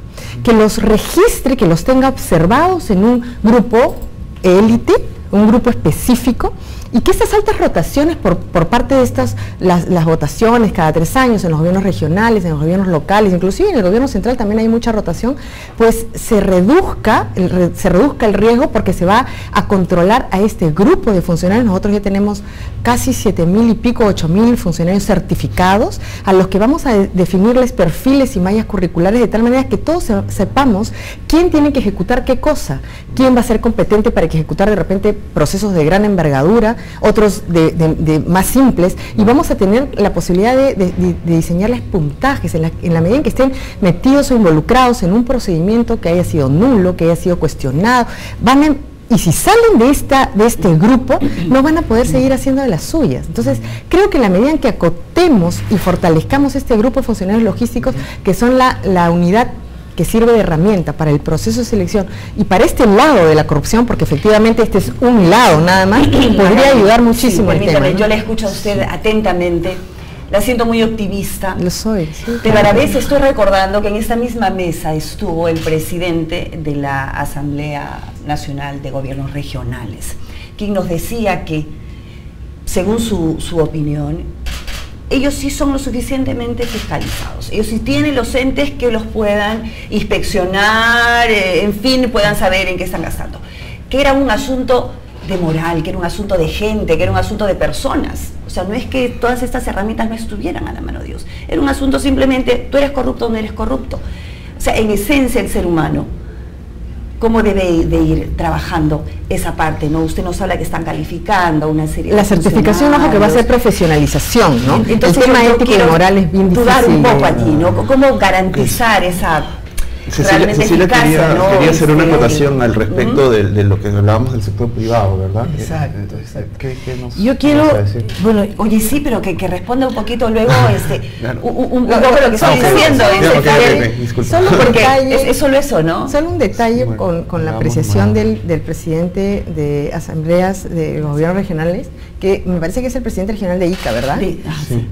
que los registre, que los tenga observados en un grupo élite, un grupo específico, y que estas altas rotaciones por parte de las votaciones cada 3 años en los gobiernos regionales, en los gobiernos locales, inclusive en el gobierno central también hay mucha rotación, pues se reduzca el riesgo, porque se va a controlar a este grupo de funcionarios. Nosotros ya tenemos casi 7.000 y pico, 8.000 funcionarios certificados, a los que vamos a definirles perfiles y mallas curriculares de tal manera que todos sepamos quién tiene que ejecutar qué cosa, quién va a ser competente para ejecutar de repente procesos de gran envergadura, otros de más simples, y vamos a tener la posibilidad de diseñarles puntajes en la medida en que estén metidos o involucrados en un procedimiento que haya sido nulo, que haya sido cuestionado, y si salen de este grupo, no van a poder seguir haciendo de las suyas. Entonces, creo que en la medida en que acotemos y fortalezcamos este grupo de funcionarios logísticos, que son la unidad que sirve de herramienta para el proceso de selección y para este lado de la corrupción, porque efectivamente este es un lado nada más, podría ayudar muchísimo el tema, ¿no? Yo le escucho a usted atentamente, la siento muy optimista. Lo soy, sí. Pero a la vez estoy recordando que en esta misma mesa estuvo el presidente de la Asamblea Nacional de Gobiernos Regionales, quien nos decía que, según su opinión, ellos sí son lo suficientemente fiscalizados, ellos sí tienen los entes que los puedan inspeccionar, en fin, puedan saber en qué están gastando. Que era un asunto de moral, que era un asunto de gente, que era un asunto de personas. O sea, no es que todas estas herramientas no estuvieran a la mano de Dios. Era un asunto simplemente, tú eres corrupto o no eres corrupto. O sea, en esencia el ser humano, ¿cómo debe de ir trabajando esa parte? ¿No? Usted nos habla que están calificando una serie de... La certificación, ojo, que va a ser profesionalización, ¿no? Entonces, el tema ético y moral es bien difícil. Dudar un poco allí, ¿no? ¿Cómo garantizar esa... Cecilia quería hacer una acotación al respecto de lo que hablábamos del sector privado, ¿verdad? Exacto. ¿Qué nos Yo quiero, bueno, oye, sí, pero que responda un poquito luego claro. un poco lo que estoy diciendo. Solo porque detalle, es solo eso, ¿no? Solo un detalle bueno, con la apreciación del presidente de asambleas de gobiernos regionales, que me parece que es el presidente regional de ICA, ¿verdad?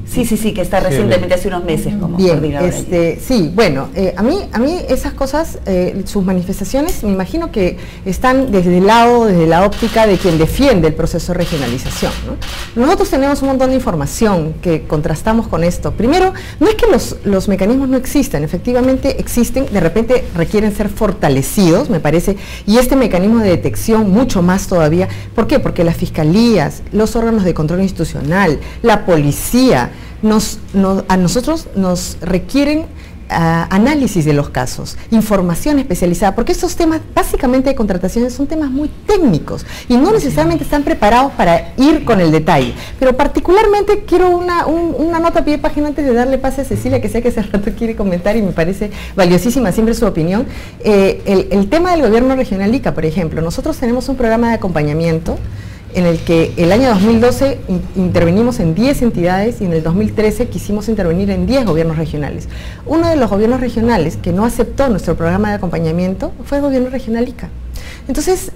Sí, que está recientemente hace unos meses como coordinador. Sí, bueno, a mí esas cosas, sus manifestaciones, me imagino que están desde la óptica de quien defiende el proceso de regionalización, ¿no? Nosotros tenemos un montón de información que contrastamos con esto. Primero, no es que los mecanismos no existan, efectivamente existen, de repente requieren ser fortalecidos, me parece, y este mecanismo de detección mucho más todavía. ¿Por qué? Porque las fiscalías, los órganos de control institucional, la policía, a nosotros nos requieren análisis de los casos, información especializada, porque estos temas básicamente de contrataciones son temas muy técnicos y no necesariamente están preparados para ir con el detalle. Pero particularmente quiero una nota a pie de página antes de darle pase a Cecilia, que sé que hace rato quiere comentar y me parece valiosísima siempre su opinión. El tema del gobierno regional ICA, por ejemplo, nosotros tenemos un programa de acompañamiento en el que el año 2012 intervenimos en 10 entidades y en el 2013 quisimos intervenir en 10 gobiernos regionales. Uno de los gobiernos regionales que no aceptó nuestro programa de acompañamiento fue el gobierno regional ICA. Entonces,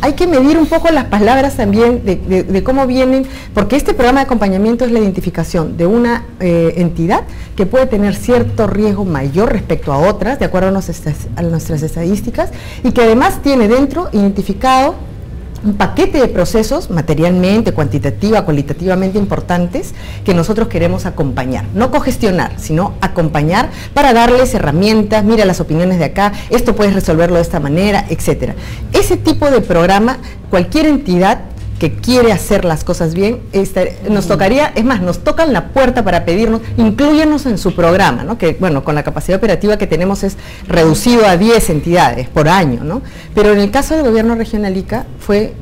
hay que medir un poco las palabras también de cómo vienen, porque este programa de acompañamiento es la identificación de una entidad que puede tener cierto riesgo mayor respecto a otras, de acuerdo a nuestras estadísticas, y que además tiene dentro identificado un paquete de procesos materialmente, cualitativamente importantes que nosotros queremos acompañar, no cogestionar, sino acompañar para darles herramientas, mira las opiniones de acá, esto puedes resolverlo de esta manera, etcétera. Ese tipo de programa, cualquier entidad que quiere hacer las cosas bien, nos tocaría, es más, nos tocan la puerta para pedirnos, inclúyenos en su programa, ¿no? Que bueno, con la capacidad operativa que tenemos es reducido a 10 entidades por año, ¿no? Pero en el caso del gobierno regional ICA fue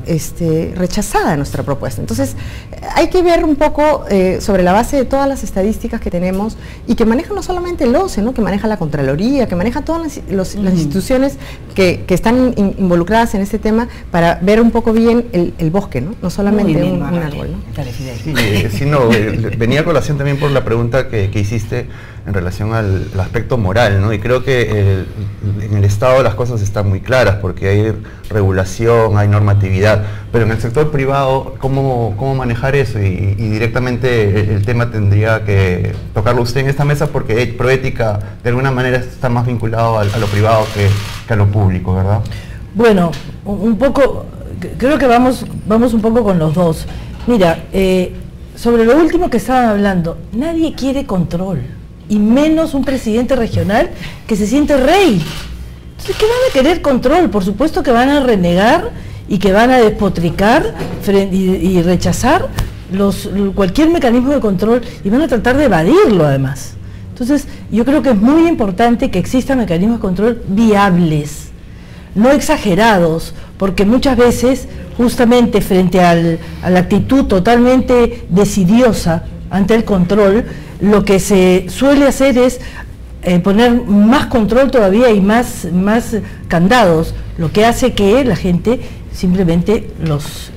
rechazada nuestra propuesta. Entonces, hay que ver un poco sobre la base de todas las estadísticas que tenemos y que maneja no solamente el OCE, ¿no? Que maneja la Contraloría, que maneja todas las instituciones que están involucradas en este tema, para ver un poco bien el bosque, ¿no? ¿no? No solamente un árbol, ¿no? Sí, venía a colación también por la pregunta que hiciste en relación al aspecto moral, ¿no? Y creo que en el Estado las cosas están muy claras porque hay regulación, hay normatividad, pero en el sector privado, ¿cómo manejar eso? Y directamente el tema tendría que tocarlo usted en esta mesa porque Proética de alguna manera está más vinculado a lo privado que a lo público, ¿verdad? Bueno, un poco, creo que vamos un poco con los dos. Mira, sobre lo último que estaban hablando, nadie quiere control, y menos un presidente regional que se siente rey. Entonces, ¿qué van a querer control? Por supuesto que van a renegar y que van a despotricar y rechazar cualquier mecanismo de control y van a tratar de evadirlo además. Entonces, yo creo que es muy importante que existan mecanismos de control viables, no exagerados, porque muchas veces, justamente frente a la actitud totalmente desidiosa ante el control, lo que se suele hacer es poner más control todavía y más candados, lo que hace que la gente simplemente los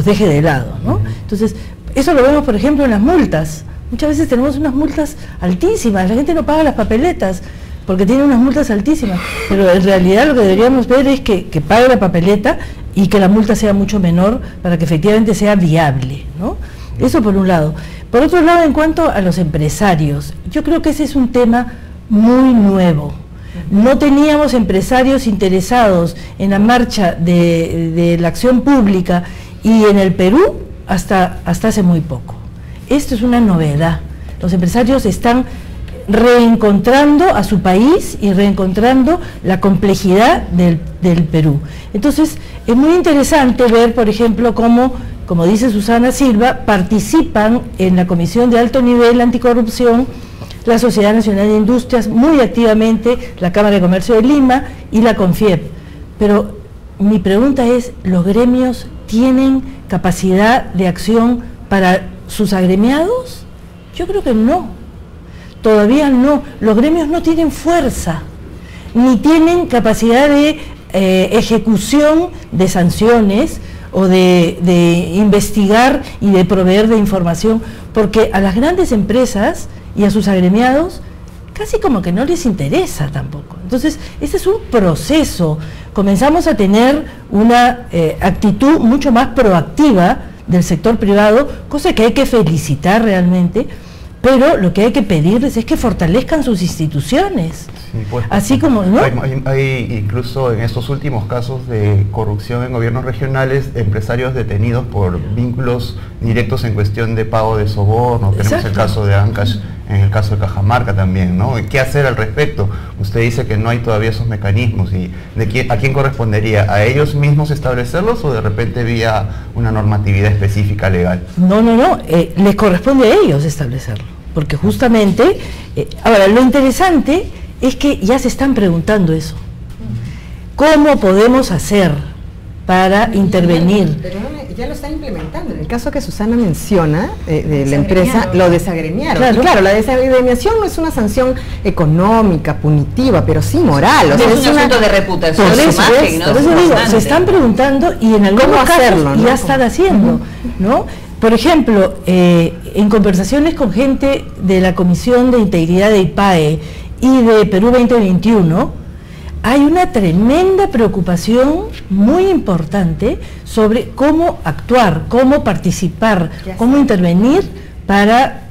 deje de lado, ¿no? Entonces, eso lo vemos, por ejemplo, en las multas. Muchas veces tenemos unas multas altísimas, la gente no paga las papeletas porque tiene unas multas altísimas, pero en realidad lo que deberíamos ver es que pague la papeleta y que la multa sea mucho menor para que efectivamente sea viable, ¿no? Eso por un lado. Por otro lado, en cuanto a los empresarios, yo creo que ese es un tema muy nuevo. No teníamos empresarios interesados en la marcha de la acción pública y en el Perú hasta hace muy poco. Esto es una novedad. Los empresarios están reencontrando a su país y reencontrando la complejidad del Perú. Entonces, es muy interesante ver, por ejemplo, cómo, como dice Susana Silva, participan en la Comisión de Alto Nivel Anticorrupción la Sociedad Nacional de Industrias, muy activamente la Cámara de Comercio de Lima y la CONFIEP. Pero mi pregunta es, ¿los gremios tienen capacidad de acción para sus agremiados? Yo creo que no, todavía no. Los gremios no tienen fuerza, ni tienen capacidad de ejecución de sanciones o de investigar y de proveer de información, porque a las grandes empresas y a sus agremiados casi como que no les interesa tampoco. Entonces, este es un proceso. Comenzamos a tener una actitud mucho más proactiva del sector privado, cosa que hay que felicitar realmente, pero lo que hay que pedirles es que fortalezcan sus instituciones. Sí, pues, así como, ¿no? Hay incluso en estos últimos casos de corrupción en gobiernos regionales, empresarios detenidos por vínculos directos en cuestión de pago de soborno. Tenemos Exacto. el caso de Ancash, en el caso de Cajamarca también, ¿no? ¿Qué hacer al respecto? Usted dice que no hay todavía esos mecanismos, y ¿a quién correspondería? ¿A ellos mismos establecerlos o de repente vía una normatividad específica legal? No, les corresponde a ellos establecerlo, porque justamente, ahora lo interesante es que ya se están preguntando eso. ¿Cómo podemos hacer para intervenir? Pero ya lo están implementando. En el caso que Susana menciona, de la empresa, lo desagremiaron. Claro, la desagremiación no es una sanción económica, punitiva, pero sí moral. O sea, es un asunto de reputación, por de eso, imagen, ¿no? Por eso digo, se están preguntando y en algunos casos hacerlo, ¿no? ya están haciendo, ¿no? Por ejemplo, en conversaciones con gente de la Comisión de Integridad de IPAE y de Perú 2021, hay una tremenda preocupación muy importante sobre cómo actuar, cómo participar, cómo intervenir para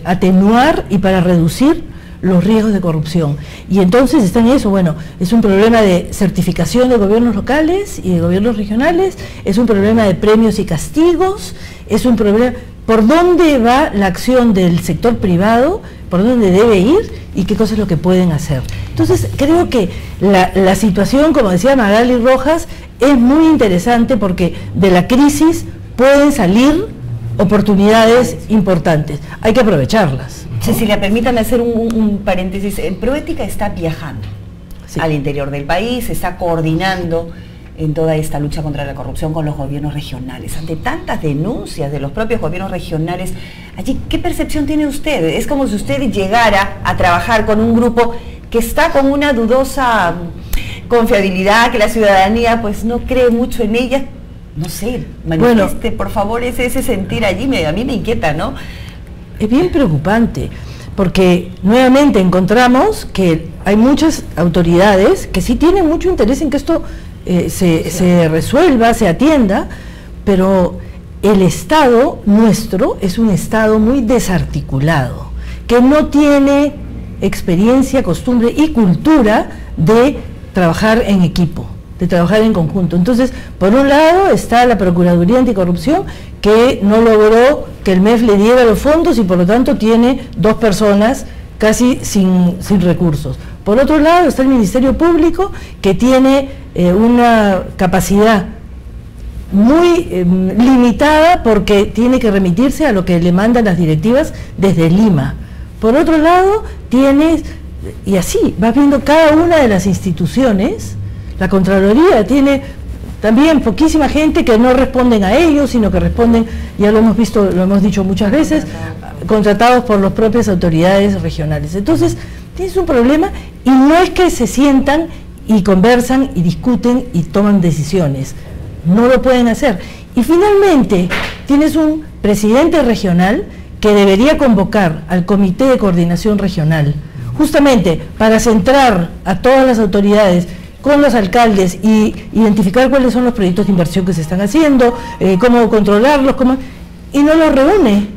atenuar y para reducir los riesgos de corrupción. Y entonces está en eso, bueno, es un problema de certificación de gobiernos locales y de gobiernos regionales, es un problema de premios y castigos, es un problema... ¿Por dónde va la acción del sector privado? ¿Por dónde debe ir? ¿Y qué cosas es lo que pueden hacer? Entonces, creo que la situación, como decía Magali Rojas, es muy interesante porque de la crisis pueden salir oportunidades importantes. Hay que aprovecharlas. Cecilia, permítame hacer un paréntesis. Proética está viajando al interior del país, está coordinando en toda esta lucha contra la corrupción con los gobiernos regionales. Ante tantas denuncias de los propios gobiernos regionales, allí, ¿qué percepción tiene usted? Es como si usted llegara a trabajar con un grupo que está con una dudosa confiabilidad, que la ciudadanía pues no cree mucho en ella. no sé, manifieste, por favor, ese sentir allí, a mí me inquieta, ¿no? Es bien preocupante, porque nuevamente encontramos que hay muchas autoridades que sí tienen mucho interés en que esto se resuelva, se atienda, pero el Estado nuestro es un Estado muy desarticulado, que no tiene experiencia, costumbre y cultura de trabajar en equipo, de trabajar en conjunto. Entonces, por un lado está la Procuraduría Anticorrupción, que no logró que el MEF le diera los fondos y por lo tanto tiene 2 personas casi sin recursos. Por otro lado está el Ministerio Público, que tiene una capacidad muy limitada porque tiene que remitirse a lo que le mandan las directivas desde Lima. Por otro lado tienes, y así vas viendo cada una de las instituciones. La Contraloría tiene también poquísima gente que no responden a ellos, sino que responden, ya lo hemos visto, lo hemos dicho muchas veces, contratados por las propias autoridades regionales. Entonces, tienes un problema y no es que se sientan y conversan y discuten y toman decisiones. No lo pueden hacer. Y finalmente, tienes un presidente regional que debería convocar al Comité de Coordinación Regional, justamente para centrar a todas las autoridades con los alcaldes y identificar cuáles son los proyectos de inversión que se están haciendo, cómo controlarlos, y no los reúne.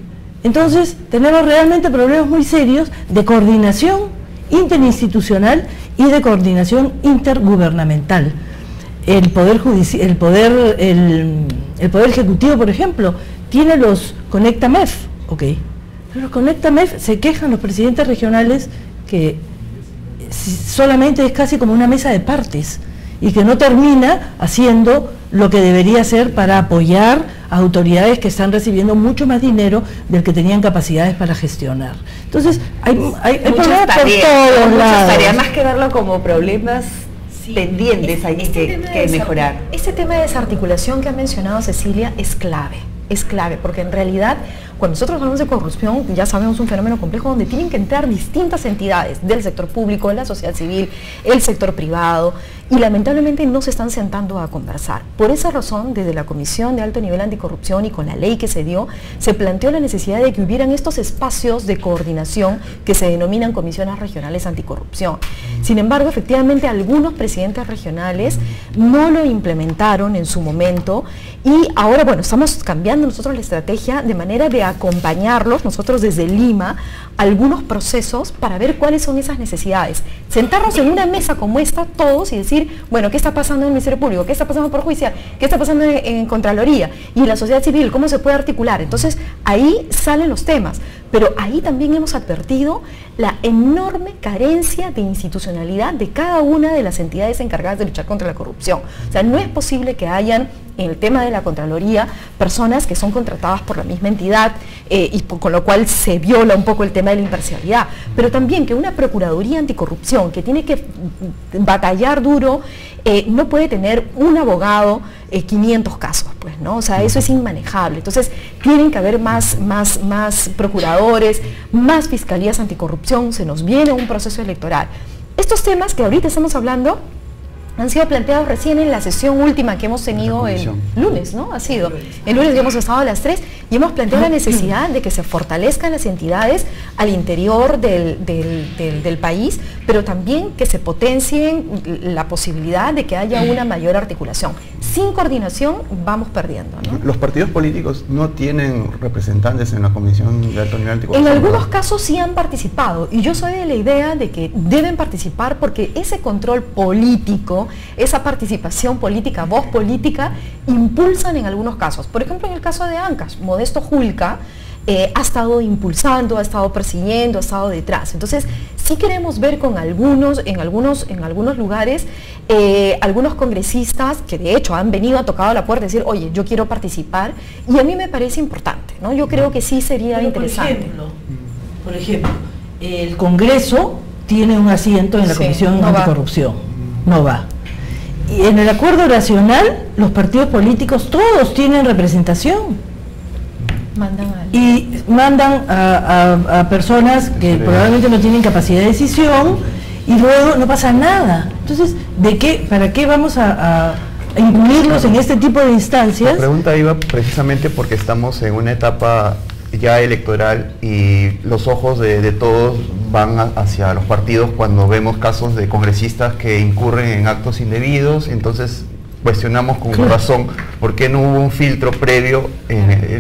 Entonces tenemos realmente problemas muy serios de coordinación interinstitucional y de coordinación intergubernamental. El Poder Ejecutivo, por ejemplo, tiene los Conecta MEF, ok, pero los Conecta MEF se quejan los presidentes regionales que solamente es casi como una mesa de partes y que no termina haciendo lo que debería hacer para apoyar a autoridades que están recibiendo mucho más dinero del que tenían capacidades para gestionar. Entonces, hay problemas por todos lados. Tareas, más que verlo como problemas pendientes allí que mejorar. Este tema de desarticulación que ha mencionado Cecilia es clave, porque en realidad cuando nosotros hablamos de corrupción ya sabemos un fenómeno complejo donde tienen que entrar distintas entidades del sector público, de la sociedad civil, el sector privado, y lamentablemente no se están sentando a conversar. Por esa razón, desde la Comisión de Alto Nivel Anticorrupción y con la ley que se dio, se planteó la necesidad de que hubieran estos espacios de coordinación que se denominan comisiones regionales anticorrupción. Sin embargo, efectivamente algunos presidentes regionales no lo implementaron en su momento y ahora, bueno, estamos cambiando nosotros la estrategia de manera de acompañarlos, nosotros desde Lima, algunos procesos para ver cuáles son esas necesidades. Sentarnos en una mesa como esta todos y decir, bueno, ¿qué está pasando en el Ministerio Público? ¿Qué está pasando por Judicial? ¿Qué está pasando en Contraloría? Y la sociedad civil, ¿cómo se puede articular? Entonces, ahí salen los temas. Pero ahí también hemos advertido la enorme carencia de institucionalidad de cada una de las entidades encargadas de luchar contra la corrupción. O sea, no es posible que hayan, en el tema de la Contraloría, personas que son contratadas por la misma entidad con lo cual se viola un poco el tema de la imparcialidad. Pero también que una Procuraduría Anticorrupción que tiene que batallar duro, no puede tener un abogado 500 casos, pues, ¿no? O sea, eso es inmanejable. Entonces, tienen que haber más procuradores, más fiscalías anticorrupción, se nos viene un proceso electoral. Estos temas que ahorita estamos hablando han sido planteados recién en la sesión última que hemos tenido el lunes, ¿no? Ha sido. El lunes ya hemos estado a las 3 y hemos planteado la necesidad de que se fortalezcan las entidades al interior del país, pero también que se potencien la posibilidad de que haya una mayor articulación. Sin coordinación vamos perdiendo, ¿no? Los partidos políticos no tienen representantes en la Comisión de Alto Nivel Anticorrupción. En algunos casos sí han participado y yo soy de la idea de que deben participar porque ese control político, esa participación política, voz política, impulsan en algunos casos. Por ejemplo, en el caso de Ancash, Modesto Julca ha estado impulsando, ha estado persiguiendo, ha estado detrás. Entonces, sí queremos ver con en algunos lugares, algunos congresistas que de hecho han venido, a tocado la puerta y decir, oye, yo quiero participar, y a mí me parece importante, ¿no? Yo creo que sí sería interesante. Por ejemplo, el Congreso tiene un asiento en la Comisión Anticorrupción, no va. Y en el acuerdo nacional, los partidos políticos todos tienen representación. Mandan a personas que probablemente no tienen capacidad de decisión y luego no pasa nada. Entonces, ¿para qué vamos a incluirlos en este tipo de instancias. La pregunta iba precisamente porque estamos en una etapa ya electoral y los ojos de todos van hacia los partidos cuando vemos casos de congresistas que incurren en actos indebidos. Entonces cuestionamos con razón por qué no hubo un filtro previo,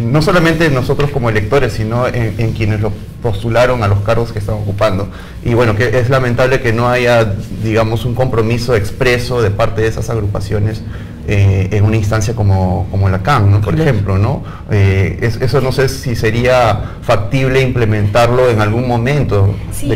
no solamente nosotros como electores, sino en quienes lo postularon a los cargos que están ocupando. Y bueno, que es lamentable que no haya, digamos, un compromiso expreso de parte de esas agrupaciones en una instancia como la CAN, ¿no? Por ejemplo, ¿no? Eso no sé si sería factible implementarlo en algún momento. Sí,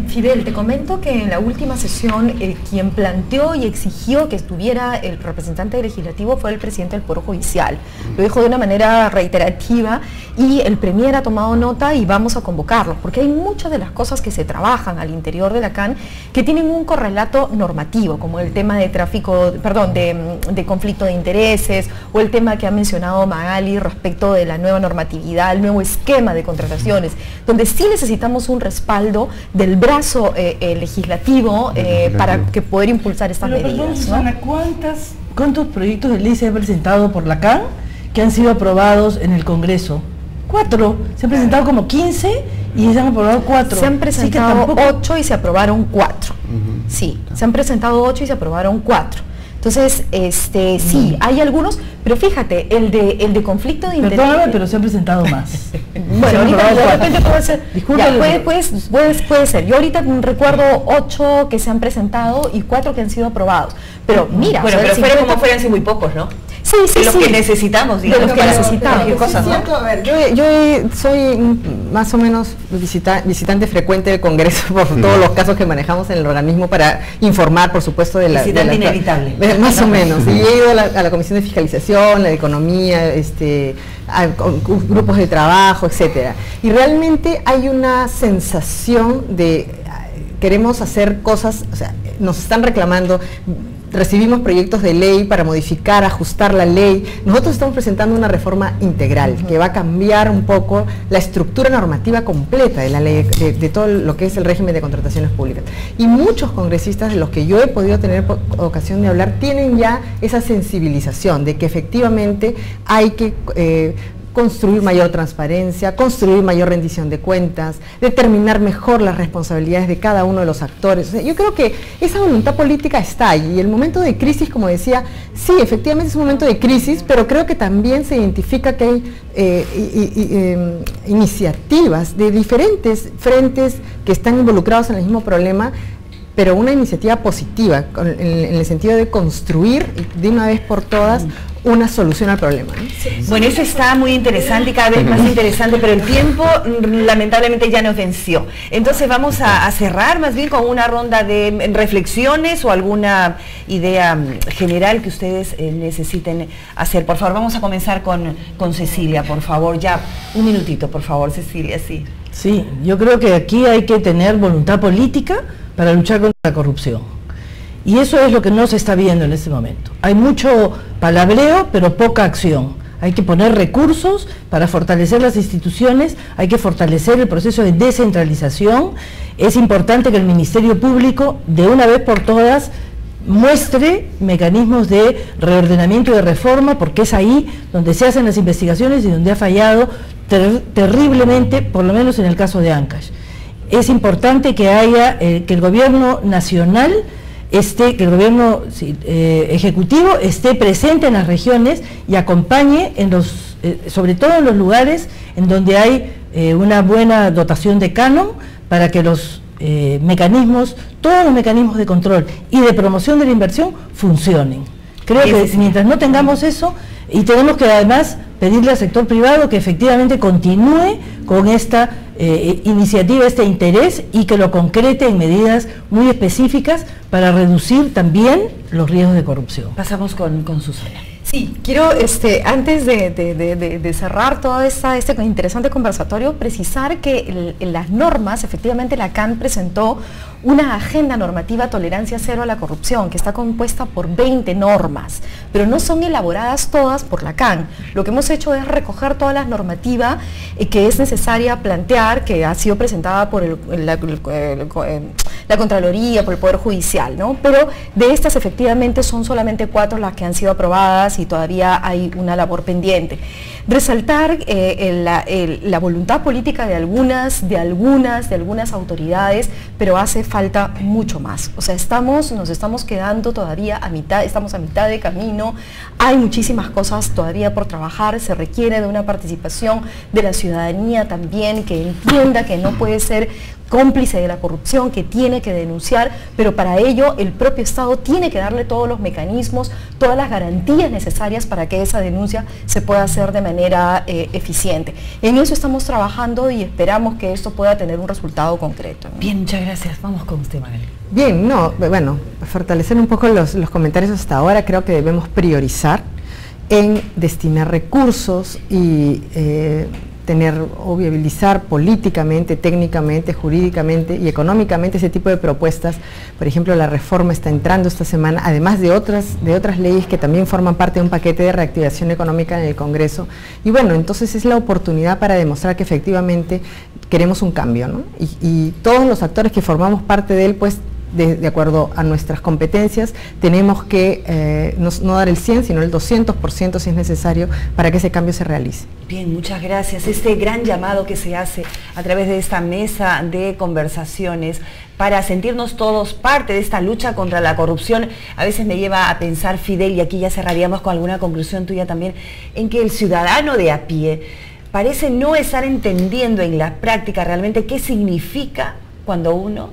Fidel, te comento que en la última sesión quien planteó y exigió que estuviera el representante legislativo fue el presidente del Poder Judicial. Lo dijo de una manera reiterativa y el Premier ha tomado nota y vamos a convocarlos, porque hay muchas de las cosas que se trabajan al interior de la CAN que tienen un correlato normativo, como el tema de tráfico, perdón, de conflicto de intereses, o el tema que ha mencionado Magali respecto de la nueva normatividad, el nuevo esquema de contrataciones, donde sí necesitamos un respaldo del brazo legislativo para que poder impulsar estas medidas. Perdón, Susana, ¿cuántos proyectos de ley se han presentado por la CAN que han sido aprobados en el Congreso? 4, se han presentado como 15 y se han aprobado 4. Se han presentado 8 y se aprobaron 4. Sí, se han presentado 8 y se aprobaron 4. Entonces, sí, hay algunos, pero fíjate, el de conflicto de interés. Perdóname, pero se han presentado más. Bueno, ahorita de repente puede ser. Puede ser. Yo ahorita recuerdo 8 que se han presentado y 4 que han sido aprobados. Pero mira, bueno, pero fueron como fueran si muy pocos, ¿no? Sí, sí, de los que necesitamos, digamos, de los que necesitamos. Cosas, ¿no? A ver, yo soy más o menos visitante frecuente del Congreso por todos los casos que manejamos en el organismo para informar, por supuesto, de la... Visitante inevitable. Más o menos. Y he ido a la Comisión de Fiscalización, la de Economía, a grupos de trabajo, etcétera. Y realmente hay una sensación de queremos hacer cosas, o sea, nos están reclamando. Recibimos proyectos de ley para modificar, ajustar la ley. Nosotros estamos presentando una reforma integral que va a cambiar un poco la estructura normativa completa de la ley, de todo lo que es el régimen de contrataciones públicas. Y muchos congresistas de los que yo he podido tener ocasión de hablar tienen ya esa sensibilización de que efectivamente hay que construir mayor transparencia, construir mayor rendición de cuentas, determinar mejor las responsabilidades de cada uno de los actores. O sea, yo creo que esa voluntad política está ahí y el momento de crisis, como decía, sí, efectivamente es un momento de crisis, pero creo que también se identifica que hay iniciativas de diferentes frentes que están involucrados en el mismo problema, pero una iniciativa positiva, en el sentido de construir de una vez por todas una solución al problema, ¿no? Sí. Bueno, eso está muy interesante y cada vez más interesante, pero el tiempo lamentablemente ya nos venció. Entonces vamos a cerrar más bien con una ronda de reflexiones o alguna idea general que ustedes necesiten hacer. Por favor, vamos a comenzar con Cecilia, por favor. Ya, un minutito, por favor, Cecilia, sí. Sí, yo creo que aquí hay que tener voluntad política para luchar contra la corrupción. Y eso es lo que no se está viendo en este momento. Hay mucho palabreo, pero poca acción. Hay que poner recursos para fortalecer las instituciones, hay que fortalecer el proceso de descentralización. Es importante que el Ministerio Público, de una vez por todas, muestre mecanismos de reordenamiento y de reforma, porque es ahí donde se hacen las investigaciones y donde ha fallado terriblemente, por lo menos en el caso de Ancash. Es importante que haya, que el gobierno nacional que el gobierno ejecutivo esté presente en las regiones y acompañe sobre todo en los lugares en donde hay una buena dotación de canon para que los todos los mecanismos de control y de promoción de la inversión funcionen. Creo que mientras no tengamos eso, y tenemos que además pedirle al sector privado que efectivamente continúe con esta iniciativa, este interés, y que lo concrete en medidas muy específicas para reducir también los riesgos de corrupción. Pasamos con Susana. Sí, quiero antes de cerrar todo este interesante conversatorio, precisar que las normas, efectivamente la CAN presentó una agenda normativa tolerancia cero a la corrupción, que está compuesta por 20 normas, pero no son elaboradas todas por la CAN. Lo que hemos hecho es recoger toda la normativa que es necesaria plantear, que ha sido presentada por la Contraloría, por el Poder Judicial, ¿no? Pero de estas efectivamente son solamente 4 las que han sido aprobadas y todavía hay una labor pendiente. Resaltar la voluntad política de algunas autoridades, pero hace falta mucho más. O sea, nos estamos quedando todavía estamos a mitad de camino, hay muchísimas cosas todavía por trabajar, se requiere de una participación de la ciudadanía también, que entienda que no puede ser cómplice de la corrupción, que tiene que denunciar, pero para ello el propio Estado tiene que darle todos los mecanismos, todas las garantías necesarias para que esa denuncia se pueda hacer de manera eficiente. En eso estamos trabajando y esperamos que esto pueda tener un resultado concreto, ¿no? Bien, muchas gracias. Vamos con usted, Magali. Bien, bueno, fortalecer un poco los comentarios hasta ahora, creo que debemos priorizar en destinar recursos y o viabilizar políticamente, técnicamente, jurídicamente y económicamente ese tipo de propuestas. Por ejemplo, la reforma está entrando esta semana, además de otras leyes que también forman parte de un paquete de reactivación económica en el Congreso. Y bueno, entonces es la oportunidad para demostrar que efectivamente queremos un cambio, ¿no? Y todos los actores que formamos parte de él, pues, de acuerdo a nuestras competencias, tenemos que no dar el 100, sino el 200% si es necesario para que ese cambio se realice. Bien, muchas gracias. Este gran llamado que se hace a través de esta mesa de conversaciones para sentirnos todos parte de esta lucha contra la corrupción, a veces me lleva a pensar, Fidel, y aquí ya cerraríamos con alguna conclusión tuya también, en que el ciudadano de a pie parece no estar entendiendo en la práctica realmente qué significa cuando uno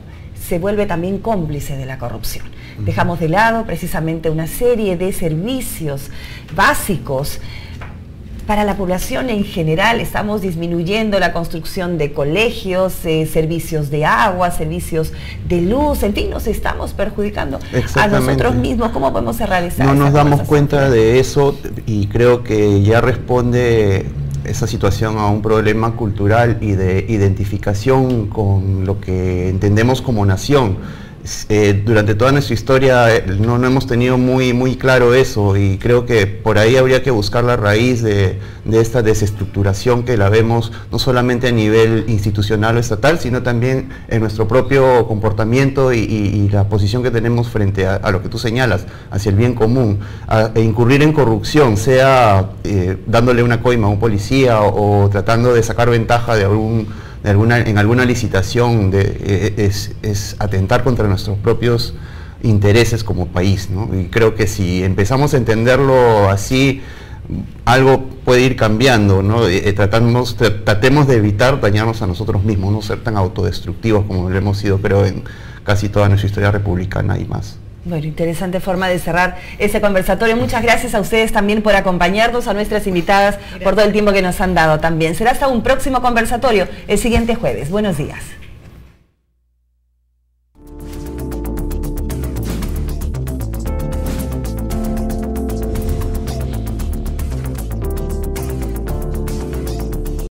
se vuelve también cómplice de la corrupción. Dejamos de lado precisamente una serie de servicios básicos para la población en general. Estamos disminuyendo la construcción de colegios, servicios de agua, servicios de luz, en fin, nos estamos perjudicando a nosotros mismos. ¿Cómo podemos realizar? No nos damos cuenta de eso y creo que ya responde esa situación a un problema cultural y de identificación con lo que entendemos como nación. Durante toda nuestra historia no hemos tenido muy claro eso, y creo que por ahí habría que buscar la raíz de esta desestructuración que la vemos no solamente a nivel institucional o estatal, sino también en nuestro propio comportamiento y la posición que tenemos frente a lo que tú señalas, hacia el bien común. Incurrir en corrupción, sea dándole una coima a un policía o tratando de sacar ventaja de en alguna licitación, es atentar contra nuestros propios intereses como país, ¿no? Y creo que si empezamos a entenderlo así, algo puede ir cambiando, ¿no? Tratemos de evitar dañarnos a nosotros mismos, no ser tan autodestructivos como lo hemos sido, creo, en casi toda nuestra historia republicana y más. Bueno, interesante forma de cerrar ese conversatorio. Muchas gracias a ustedes también por acompañarnos, a nuestras invitadas, por todo el tiempo que nos han dado también. Será hasta un próximo conversatorio el siguiente jueves. Buenos días.